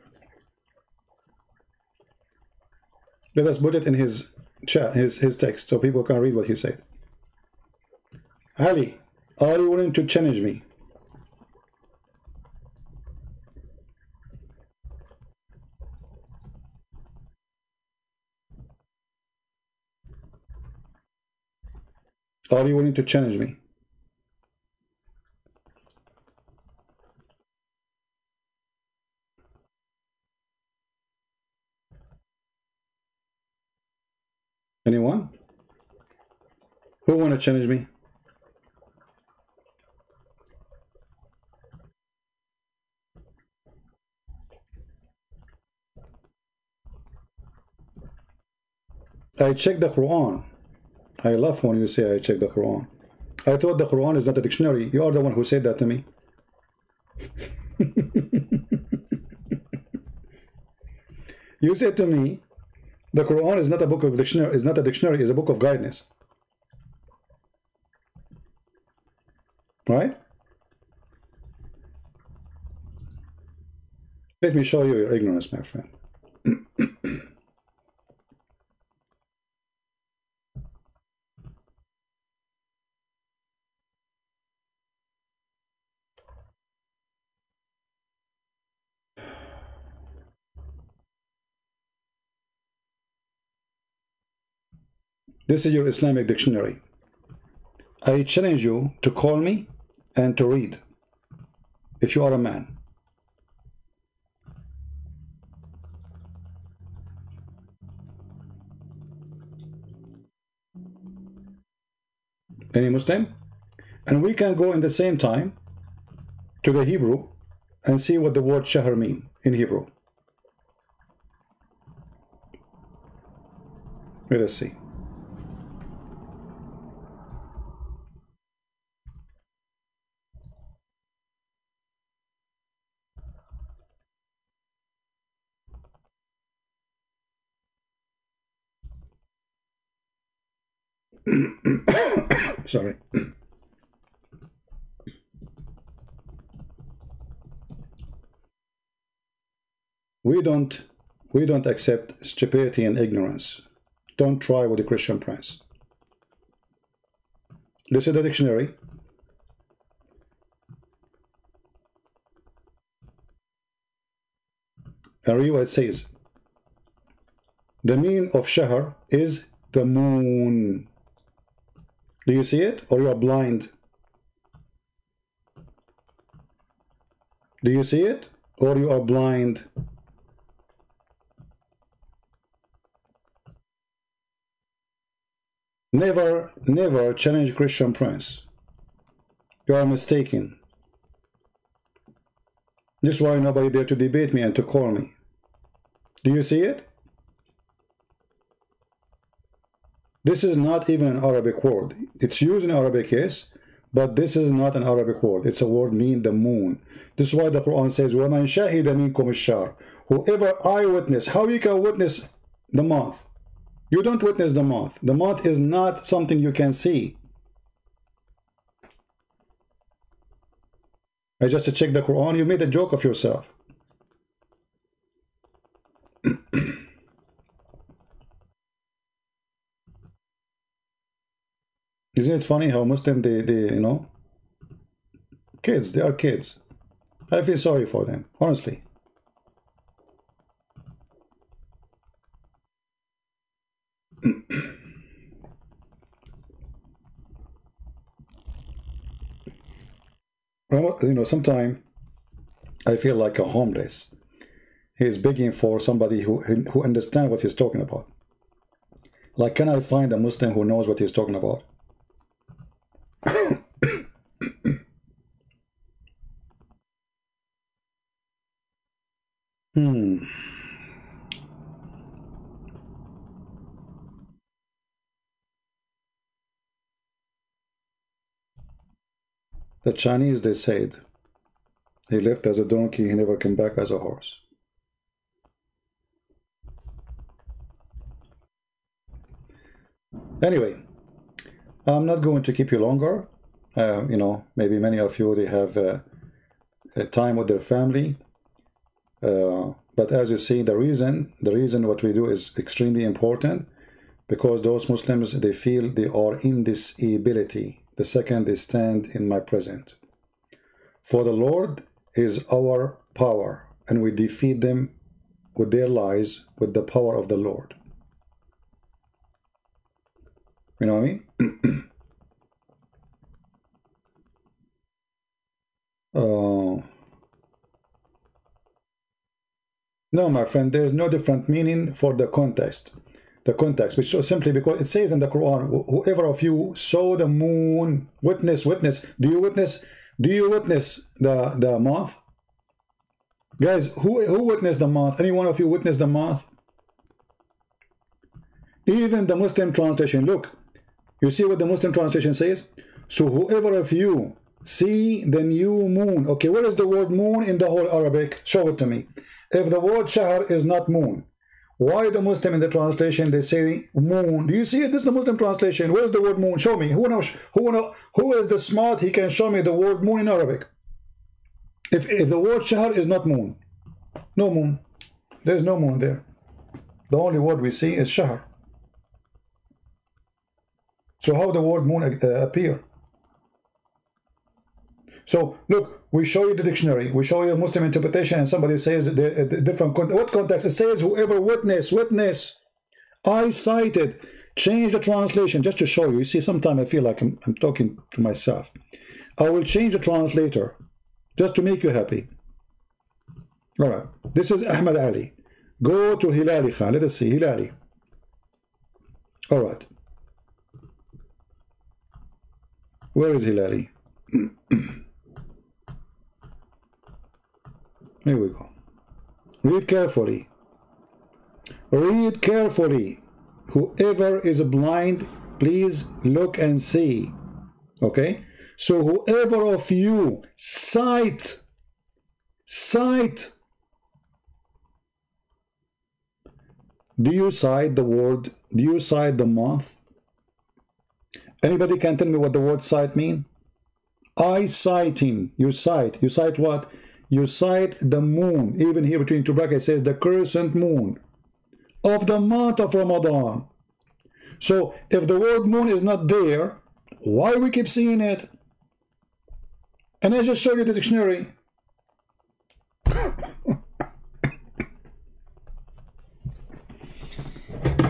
Let us put it in his chat, his text, so people can read what he said. Ali, are you willing to challenge me? Are you willing to challenge me? Anyone? Who want to challenge me? I checked the Quran. I love when you say I check the Quran. I thought the Quran is not a dictionary. You are the one who said that to me. You said to me, the Quran is not a book of dictionary, is not a dictionary, it's a book of guidance. Right? Let me show you your ignorance, my friend. This is your Islamic dictionary. I challenge you to call me and to read, if you are a man. Any Muslim? And we can go in the same time to the Hebrew and see what the word shahr mean in Hebrew. Let us see. Sorry. We don't accept stupidity and ignorance. Don't try with the Christian Prince. This is the dictionary. And read what it says. The meaning of shahr is the moon. Do you see it, or you are blind? Do you see it, or you are blind? Never, never challenge Christian Prince. You are mistaken. This is why nobody dare to debate me and to call me. Do you see it? This is not even an Arabic word. It's used in Arabic, yes, but this is not an Arabic word. It's a word mean the moon. This is why the Quran says, وَمَنْ شَهِدَ مِنْكُمُ الشَّهْرَ. Whoever eyewitness. How you can witness the month? You don't witness the month. The month is not something you can see. I just checked the Quran. You made a joke of yourself. Isn't it funny how Muslim they you know, kids, they are kids. I feel sorry for them, honestly. Well, you know, sometimes I feel like a homeless. He's begging for somebody who understands what he's talking about. Like, can I find a Muslim who knows what he's talking about? The Chinese, they said, he left as a donkey, he never came back as a horse. Anyway, I'm not going to keep you longer. You know, maybe many of you, they have time with their family. But as you see, the reason what we do is extremely important, because those Muslims, they feel they are in this ability the second they stand in my presence. For the Lord is our power, and we defeat them with their lies with the power of the Lord. You know what I mean? No, my friend, there is no different meaning for the context. The context, which is simply because it says in the Quran, whoever of you saw the moon, witness. Do you witness the month? Guys, who witnessed the month? Any one of you witnessed the month? Even the Muslim translation, look, you see what the Muslim translation says? So whoever of you see the new moon. Okay, where is the word moon in the whole Arabic? Show it to me. If the word shahr is not moon, why the Muslim in the translation they say moon? Do you see it? This is the Muslim translation. Where's the word moon? Show me. Who knows? Who is the smart? He can show me the word moon in Arabic. If the word shahr is not moon, no moon. There's no moon there. The only word we see is shahr. So how the word moon appear? So look, we show you the dictionary, we show you a Muslim interpretation, and somebody says the different what context. It says whoever witness. I cited. Change the translation just to show you. You see, sometimes I feel like I'm talking to myself. I will change the translator just to make you happy. All right. This is Ahmad Ali. Go to Hilali Khan. Let us see Hilali. All right. Where is Hilali? Here we go. Read carefully. Read carefully. Whoever is blind, please look and see. Okay? So whoever of you sight. Do you cite the word? Do you cite the month? Anybody can tell me what the word sight mean? I sighting. You cite. You cite what? You cite the moon. Even here between two brackets it says the crescent moon of the month of Ramadan. So if the word moon is not there, why we keep seeing it? And I just showed you the dictionary.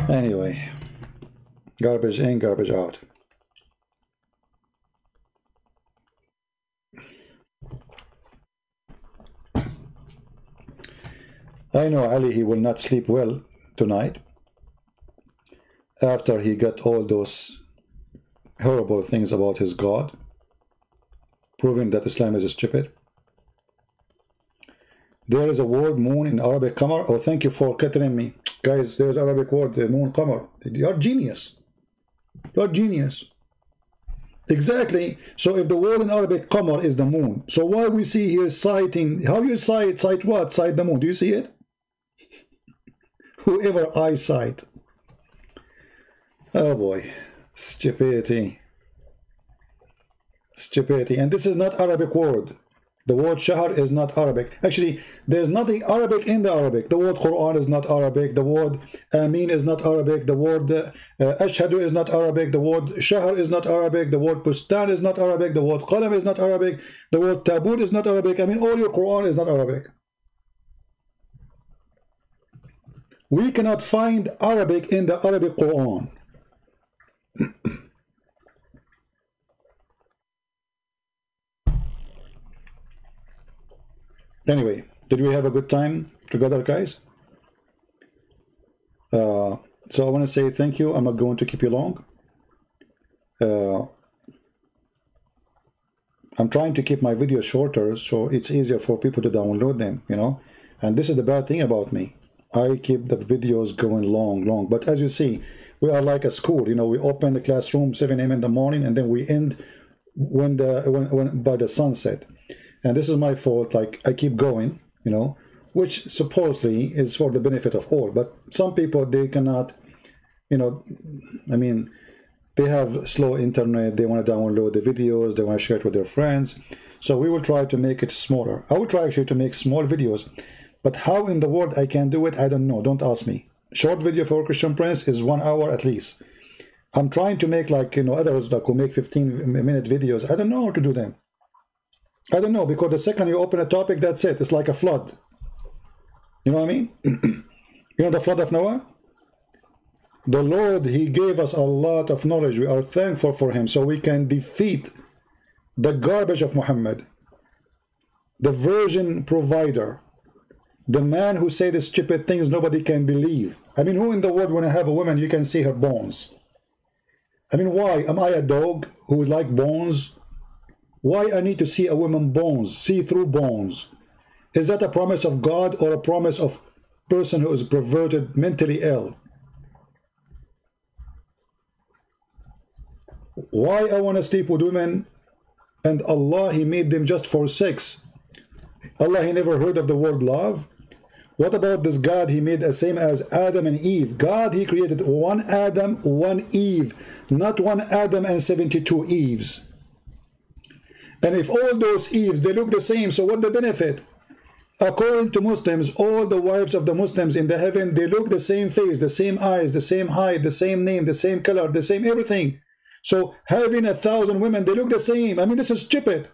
Anyway, garbage in, garbage out. I know Ali, he will not sleep well tonight after he got all those horrible things about his God, proving that Islam is stupid. There is a word moon in Arabic, qamar. Oh, thank you for catering me. Guys, there's Arabic word, the moon, qamar. You're genius. You're genius. Exactly. So if the word in Arabic, qamar, is the moon, so why we see here sighting? How you cite what? Cite the moon. Do you see it? Whoever I cite. Oh boy. Stupidity. Stupidity. And this is not Arabic word. The word shahr is not Arabic. Actually, there's nothing Arabic in the Arabic. The word Quran is not Arabic. The word Amin is not Arabic. The word Ashhadu is not Arabic. The word shahr is not Arabic. The word Bustan is not Arabic. The word Qalam is not Arabic. The word Tabut is not Arabic. I mean, all your Quran is not Arabic. We cannot find Arabic in the Arabic Quran. Anyway, did we have a good time together, guys? So I want to say thank you. I'm not going to keep you long. I'm trying to keep my videos shorter so it's easier for people to download them, you know. And this is the bad thing about me. I keep the videos going long. But as you see, we are like a school, you know. We open the classroom 7 a.m. in the morning and then we end when by the sunset. And this is my fault. Like, I keep going, you know, which supposedly is for the benefit of all. But some people, they cannot, you know, I mean, they have slow internet. They want to download the videos. They want to share it with their friends. So we will try to make it smaller. I will try actually to make small videos. But how in the world I can do it, I don't know. Don't ask me. Short video for Christian Prince is 1 hour at least. I'm trying to make, like, you know, others like who make 15-minute videos. I don't know how to do them. I don't know, because the second you open a topic, that's it. It's like a flood. You know what I mean? You know the flood of Noah? The Lord, he gave us a lot of knowledge. We are thankful for him, so we can defeat the garbage of Muhammad, the virgin provider, the man who say the stupid things nobody can believe. I mean, who in the world, when I have a woman, you can see her bones? I mean, why? Am I a dog who like bones? Why I need to see a woman bones, see through bones? Is that a promise of God or a promise of person who is perverted, mentally ill? Why I want to sleep with women, and Allah, he made them just for sex? Allah, he never heard of the word love? What about this God he made the same as Adam and Eve? God, he created one Adam, one Eve, not one Adam and 72 Eves. And if all those Eves, they look the same, so what the benefit? According to Muslims, all the wives of the Muslims in the heaven, they look the same face, the same eyes, the same height, the same name, the same color, the same everything. So having 1,000 women, they look the same. I mean, this is stupid.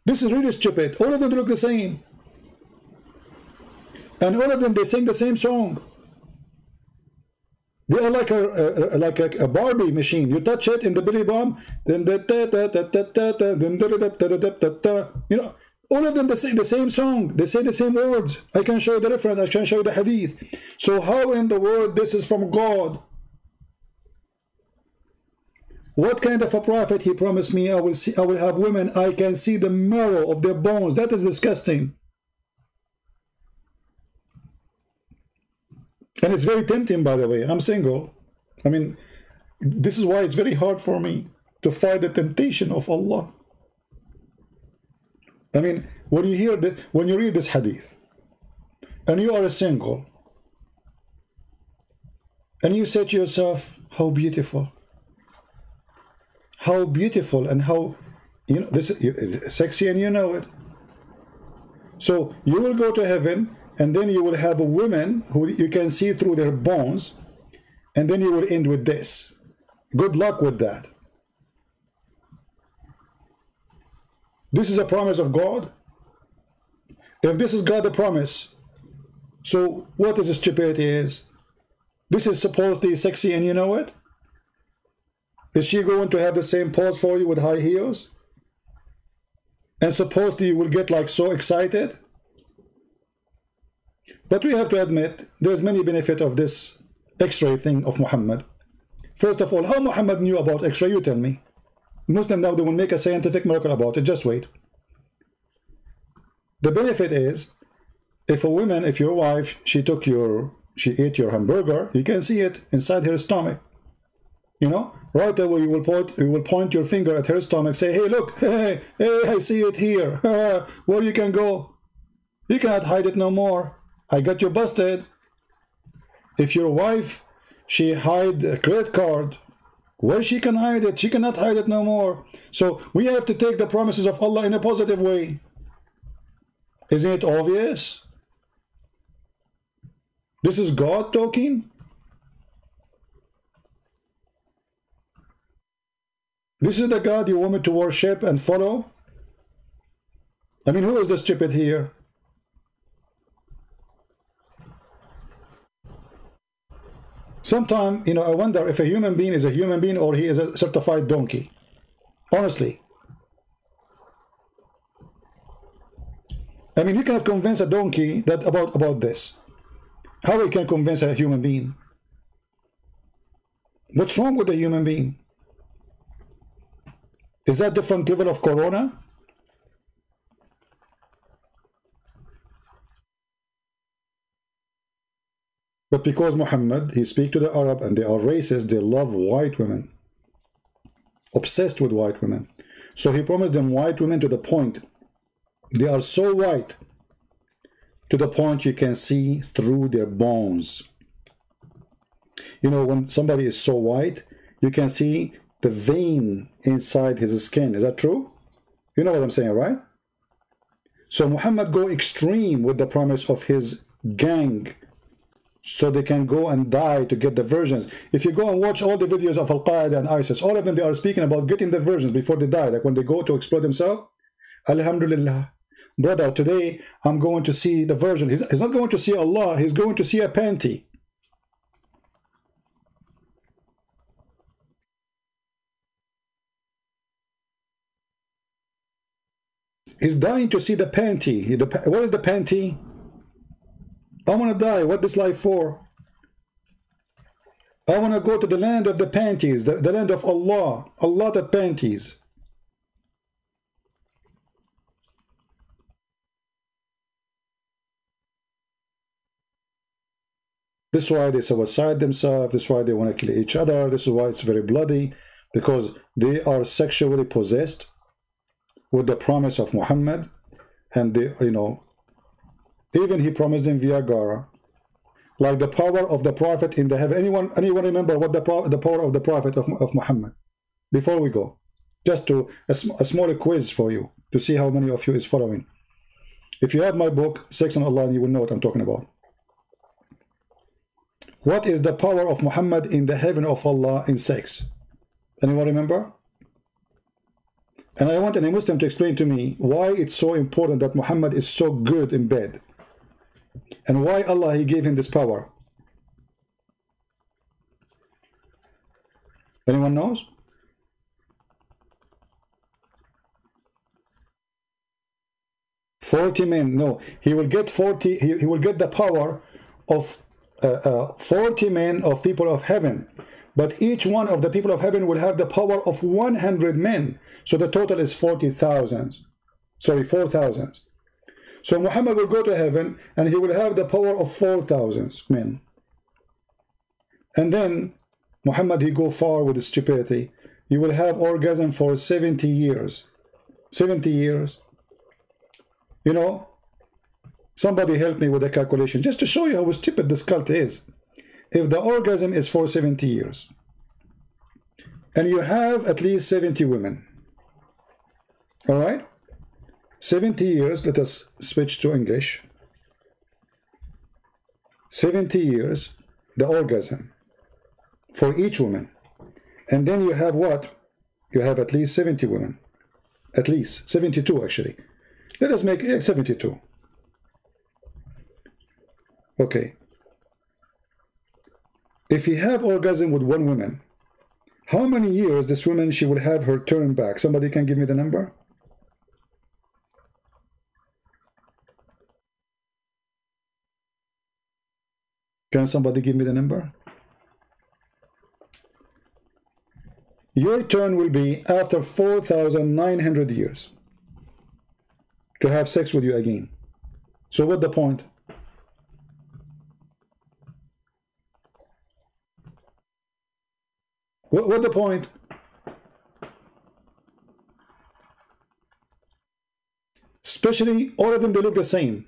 This is really stupid. All of them look the same. And all of them, they sing the same song. They are like a Barbie machine. You touch it in the Billy Bomb, then you know, all of them they sing the same song. They say the same words. I can show you the reference. I can show you the hadith. So how in the world this is from God? What kind of a prophet? He promised me I will have women, I can see the marrow of their bones. That is disgusting. And it's very tempting, by the way. I'm single. I mean, this is why it's very hard for me to fight the temptation of Allah. I mean, when you hear that, when you read this hadith, and you are a single, and you say to yourself, how beautiful, and how, you know, this is sexy, and you know it. So you will go to heaven, and then you will have a woman who you can see through their bones, and then you will end with this. Good luck with that. This is a promise of God. If this is God the promise, so what is the stupidity is? This is supposedly sexy and you know it? Is she going to have the same pose for you with high heels? And supposedly you will get like so excited? But we have to admit, there's many benefit of this X-ray thing of Muhammad. First of all, how Muhammad knew about X-ray, you tell me. Muslim now, they will make a scientific miracle about it, just wait. The benefit is, if a woman, if your wife, she ate your hamburger, you can see it inside her stomach. You know, right away you will point your finger at her stomach, say, hey, look, hey, I see it here. Where you can go? You cannot hide it no more. I got you busted. If your wife, she hide a credit card, where she can hide it, she cannot hide it no more. So we have to take the promises of Allah in a positive way. Isn't it obvious? This is God talking. This is the God you want me to worship and follow? I mean, who is the stupid here? Sometimes, you know, I wonder if a human being is a human being or he is a certified donkey. Honestly. I mean, you cannot convince a donkey that about this. How we can convince a human being? What's wrong with a human being? Is that different level of corona? But because Muhammad, he speaks to the Arab and they are racist, they love white women. Obsessed with white women. So he promised them white women to the point, they are so white, to the point you can see through their bones. You know, when somebody is so white, you can see the vein inside his skin. Is that true? You know what I'm saying, right? So Muhammad go extreme with the promise of his gang, so they can go and die to get the virgins. If you go and watch all the videos of Al-Qaeda and ISIS, all of them, they are speaking about getting the virgins before they die, like when they go to explode themselves. Alhamdulillah. Brother, today I'm going to see the virgin. He's not going to see Allah, he's going to see a panty. He's dying to see the panty. What is the panty? I want to die. What this life for? I want to go to the land of the panties, the land of Allah. A lot of panties. This is why they suicide themselves. This is why they want to kill each other. This is why it's very bloody, because they are sexually possessed with the promise of Muhammad, and they, you know, even he promised them Viagra, like the power of the Prophet in the heaven. Anyone remember what the power of the Prophet of Muhammad? Before we go, just to a small quiz for you to see how many of you is following. If you have my book, Sex and Allah, you will know what I'm talking about. What is the power of Muhammad in the heaven of Allah in sex? Anyone remember? And I want any Muslim to explain to me why it's so important that Muhammad is so good in bed, and why Allah, he gave him this power. Anyone knows? $40 men. No, he will get 40. He will get the power of 40 men of people of heaven. But each one of the people of heaven will have the power of 100 men. So the total is 40,000. Sorry, 4,000. So Muhammad will go to heaven and he will have the power of 4,000 men. And then Muhammad, he go far with his stupidity. You will have orgasm for 70 years. 70 years. You know, somebody help me with the calculation, just to show you how stupid this cult is. If the orgasm is for 70 years, and you have at least 70 women, all right? 70 years, let us switch to English. 70 years, the orgasm for each woman. And then you have what? You have at least 70 women. At least 72, actually. Let us make 72. Okay. If you have orgasm with one woman, how many years this woman, she will have her turn back? Somebody can give me the number? Can somebody give me the number? Your turn will be after 4,900 years to have sex with you again. So what's the point? What's the point? Especially all of them, they look the same.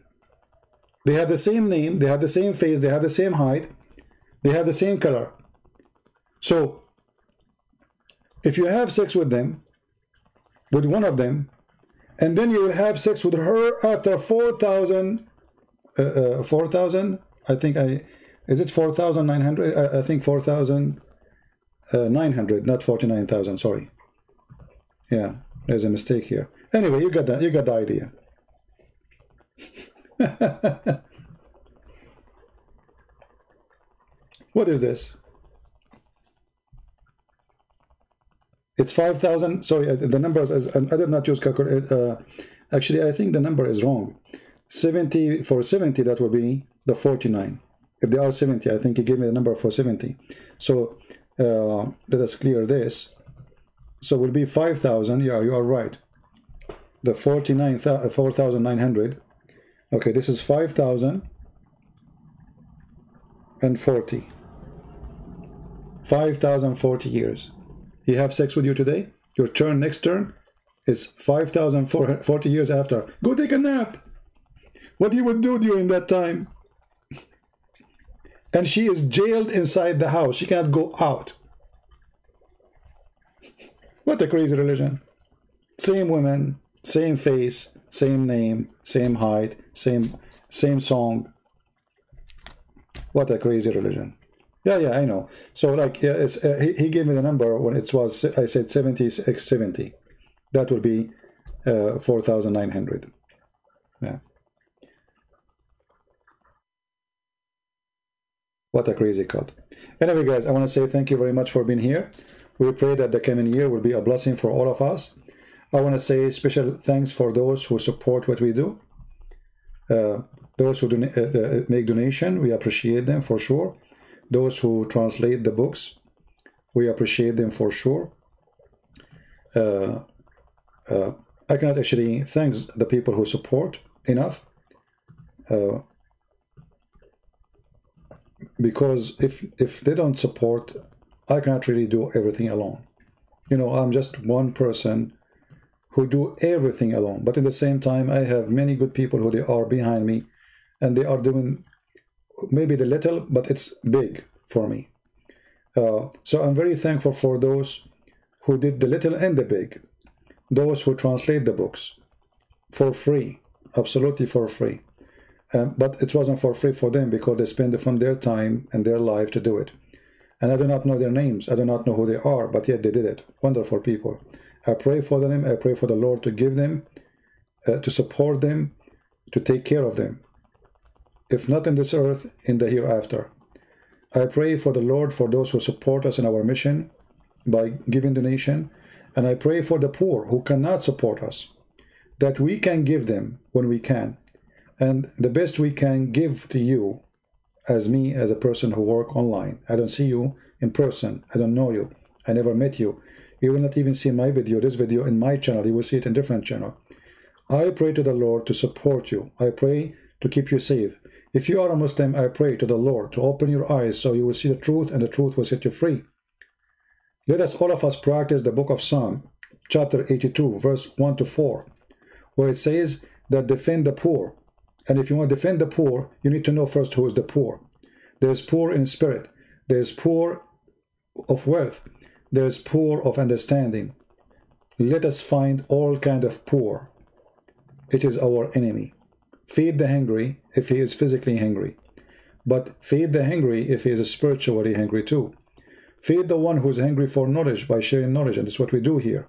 They have the same name, they have the same face, they have the same height, they have the same color. So if you have sex with them, with one of them, and then you will have sex with her after 4,000, 4,000, I think is it 4,900? I think 4,900, not 49,000, sorry. Yeah, there's a mistake here. Anyway, you got that, you got the idea. What is this? It's 5,000. Sorry, the numbers, I did not use calculator. Actually, I think the number is wrong. 70 for 70, that will be the 49. If they are 70, I think he gave me the number for 70. So let us clear this. So it will be 5,000. Yeah, you are right. The 4,900. Okay, this is 5,040. 5,040 years. You have sex with you today. Your turn, next turn, is 5,040 years after. Go take a nap. What you would do during that time? And she is jailed inside the house. She cannot go out. What a crazy religion. Same women, same face, same name, same height, same song. What a crazy religion. Yeah, I know. So like, yeah, it's, he gave me the number when it was, I said 70. That would be 4,900. Yeah. What a crazy cult. Anyway, guys, I want to say thank you very much for being here. We pray that the coming year will be a blessing for all of us. I want to say special thanks for those who support what we do. Those who make donation, we appreciate them for sure. Those who translate the books, we appreciate them for sure. I cannot actually thank the people who support enough. Because if they don't support, I cannot really do everything alone. You know, I'm just one person who do everything alone. But at the same time, I have many good people who they are behind me, and they are doing maybe the little, but it's big for me. So I'm very thankful for those who did the little and the big. Those who translate the books for free, absolutely for free. But it wasn't for free for them because they spend from their time and their life to do it. And I do not know their names. I do not know who they are, but yet they did it. Wonderful people. I pray for them. I pray for the Lord to give them, to support them, to take care of them. If not in this earth, in the hereafter. I pray for the Lord for those who support us in our mission by giving donation. And I pray for the poor who cannot support us, that we can give them when we can. And the best we can give to you, as me, as a person who work online. I don't see you in person. I don't know you. I never met you. You will not even see my video, this video, in my channel. You will see it in a different channel. I pray to the Lord to support you. I pray to keep you safe. If you are a Muslim, I pray to the Lord to open your eyes so you will see the truth, and the truth will set you free. Let us, all of us, practice the book of Psalm, chapter 82, verse 1 to 4, where it says that defend the poor. And if you want to defend the poor, you need to know first who is the poor. There is poor in spirit. There is poor of wealth. There is poor of understanding. Let us find all kind of poor. It is our enemy. Feed the hungry if he is physically hungry, but feed the hungry if he is spiritually hungry too. Feed the one who is hungry for knowledge by sharing knowledge, and that's what we do here.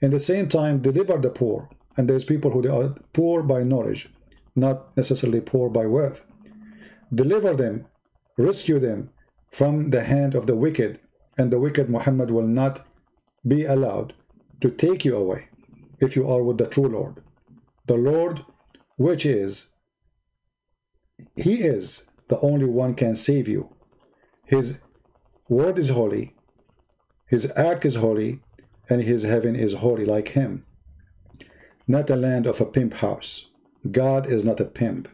In the same time, deliver the poor. And there's people who they are poor by knowledge, not necessarily poor by wealth. Deliver them, rescue them from the hand of the wicked, and the wicked, Muhammad, will not be allowed to take you away if you are with the true Lord. The Lord, which is, he is the only one can save you. His word is holy, his act is holy, and his heaven is holy like him. Not a land of a pimp house. God is not a pimp.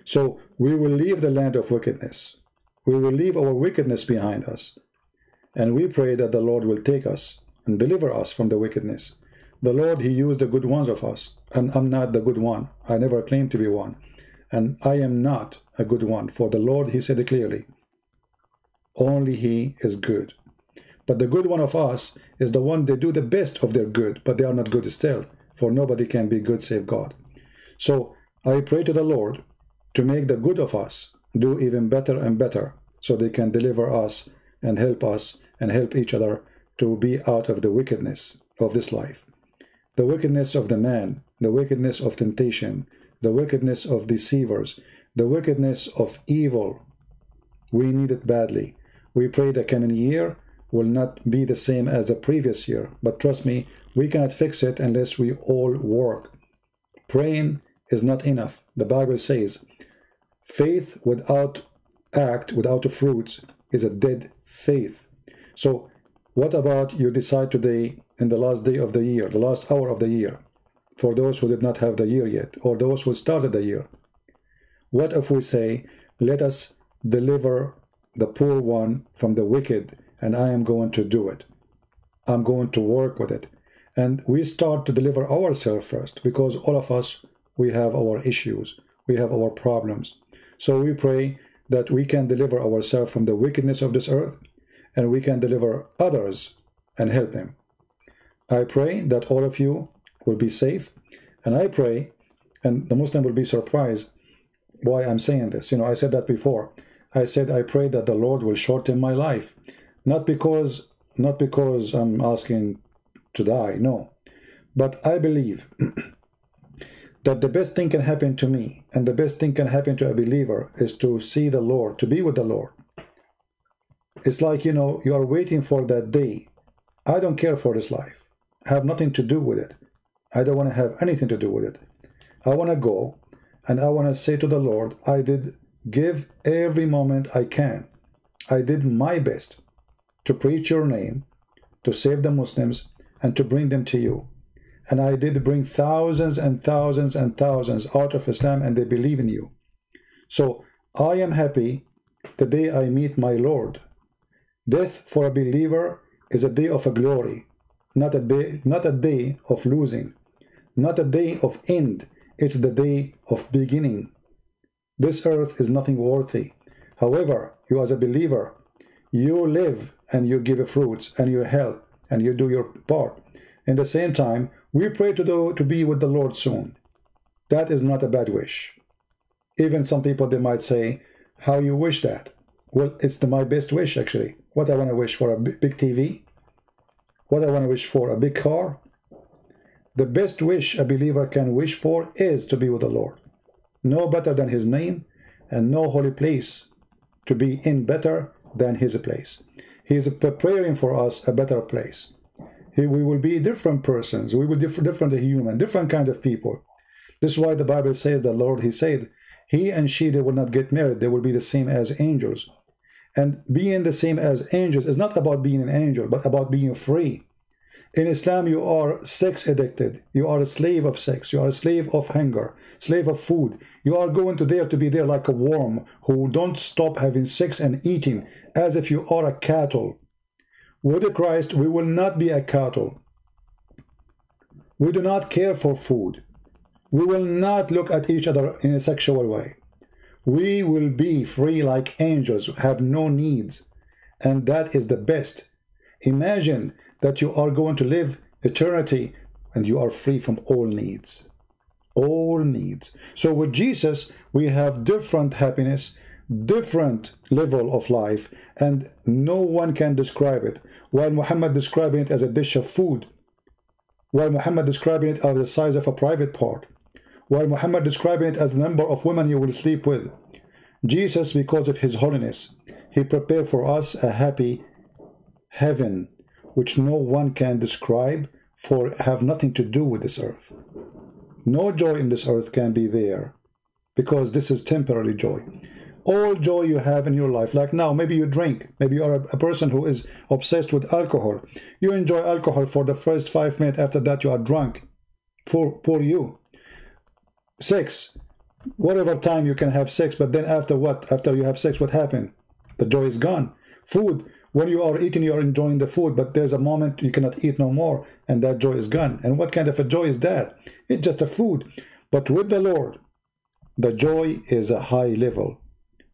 So we will leave the land of wickedness. We will leave our wickedness behind us. And we pray that the Lord will take us and deliver us from the wickedness. The Lord, he used the good ones of us, and I'm not the good one. I never claimed to be one, and I am not a good one. For the Lord, he said it clearly, only he is good. But the good one of us is the one, they do the best of their good, but they are not good still, for nobody can be good save God. So I pray to the Lord to make the good of us do even better and better, so they can deliver us and help each other to be out of the wickedness of this life. The wickedness of the man, the wickedness of temptation, the wickedness of deceivers, the wickedness of evil. We need it badly. We pray the coming year will not be the same as the previous year. But trust me, we cannot fix it unless we all work. Praying is not enough. The Bible says, faith without act, without fruits, is a dead faith. So what about you decide today, in the last day of the year, the last hour of the year, for those who did not have the year yet, or those who started the year? What if we say, let us deliver the poor one from the wicked, and I am going to do it. I'm going to work with it. And we start to deliver ourselves first, because all of us, we have our issues, we have our problems. So we pray that we can deliver ourselves from the wickedness of this earth, and we can deliver others and help them. I pray that all of you will be safe, and I pray, and the Muslim will be surprised why I'm saying this. You know, I said that before. I said I pray that the Lord will shorten my life, not because I'm asking to die, no, but I believe that the best thing can happen to me, and the best thing can happen to a believer, is to see the Lord, to be with the Lord. It's like, you know, you are waiting for that day. I don't care for this life. I have nothing to do with it. I don't want to have anything to do with it. I want to go, and I want to say to the Lord, I did give every moment I can. I did my best to preach your name, to save the Muslims, and to bring them to you. And I did bring thousands and thousands and thousands out of Islam, and they believe in you. So I am happy the day I meet my Lord. Death for a believer is a day of a glory, not a day of losing, not a day of end. It's the day of beginning. This earth is nothing worthy. However, you as a believer, you live and you give fruits and you help and you do your part. In the same time, we pray to be with the Lord soon. That is not a bad wish. Even some people, they might say, how you wish that? Well, it's my best wish, actually. What I want to wish for, a big TV? What I want to wish for, a big car? The best wish a believer can wish for is to be with the Lord. No better than his name, and no holy place to be in better than his place. He is preparing for us a better place. We will be different persons. We will be different human, different kind of people. This is why the Bible says, the Lord, he said, he and she, they will not get married. They will be the same as angels. And being the same as angels is not about being an angel, but about being free. In Islam, you are sex addicted. You are a slave of sex. You are a slave of hunger, slave of food. You are going to be there like a worm who don't stop having sex and eating as if you are a cattle. With Christ, we will not be a cattle. We do not care for food. We will not look at each other in a sexual way. We will be free like angels, have no needs. And that is the best. Imagine that you are going to live eternity and you are free from all needs. All needs. So with Jesus, we have different happiness, different level of life, and no one can describe it. While Muhammad describing it as a dish of food, while Muhammad describing it as the size of a private part, while Muhammad describing it as the number of women you will sleep with, Jesus, because of his holiness, he prepared for us a happy heaven, which no one can describe, for have nothing to do with this earth. No joy in this earth can be there, because this is temporary joy. All joy you have in your life, like now, maybe you drink, maybe you are a person who is obsessed with alcohol. You enjoy alcohol for the first 5 minutes, after that you are drunk. Poor you. Sex, whatever time you can have sex, but then after what? After you have sex, what happened? The joy is gone. Food, when you are eating, you are enjoying the food, but there's a moment you cannot eat no more, and that joy is gone. And what kind of a joy is that? It's just a food. But with the Lord, the joy is a high level,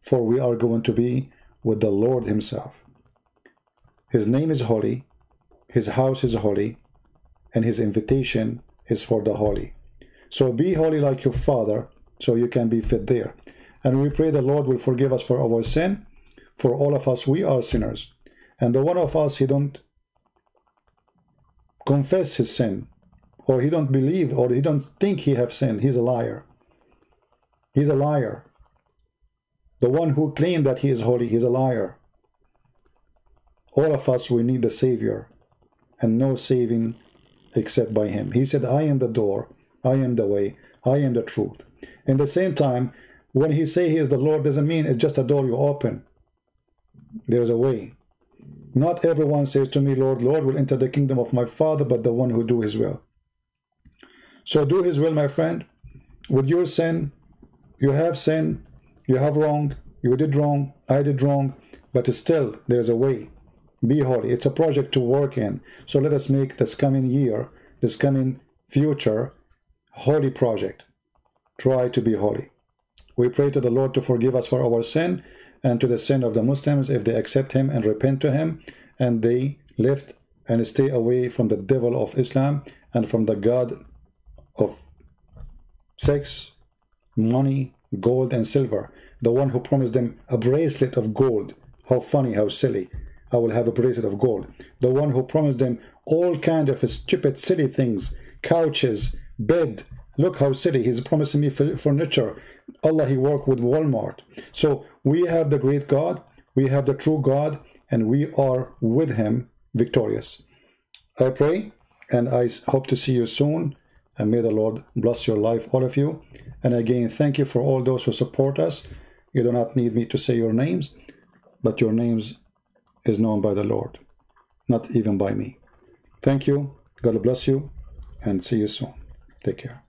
for we are going to be with the Lord himself. His name is holy, his house is holy, and his invitation is for the holy. So be holy like your Father, so you can be fit there. And we pray the Lord will forgive us for our sin. For all of us, we are sinners. And the one of us, he don't confess his sin, or he don't believe, or he don't think he have sinned. He's a liar. He's a liar. The one who claimed that he is holy, he's a liar. All of us, we need the Savior, and no saving except by him. He said, I am the door, I am the way, I am the truth. In the same time, when he say he is the Lord, doesn't mean it's just a door you open. There's a way. Not everyone says to me, Lord, Lord, will enter the kingdom of my Father, but the one who do his will. So do his will, my friend. With your sin, you have sin, you have wrong, you did wrong, I did wrong, but still there's a way. Be holy. It's a project to work in. So let us make this coming year, this coming future, holy project. Try to be holy. We pray to the Lord to forgive us for our sin, and to the sin of the Muslims if they accept him and repent to him, and they lift and stay away from the devil of Islam and from the god of sex, money, gold and silver, the one who promised them a bracelet of gold. How funny, how silly. I will have a bracelet of gold. The one who promised them all kind of stupid silly things, couches, bed. Look how silly. He's promising me furniture. Allah, he worked with Walmart. So we have the great God, we have the true God, and we are with him victorious. I pray, and I hope to see you soon, and may the Lord bless your life, all of you. And again, thank you for all those who support us. You do not need me to say your names, but your names is known by the Lord, not even by me. Thank you. God bless you, and see you soon. Take care.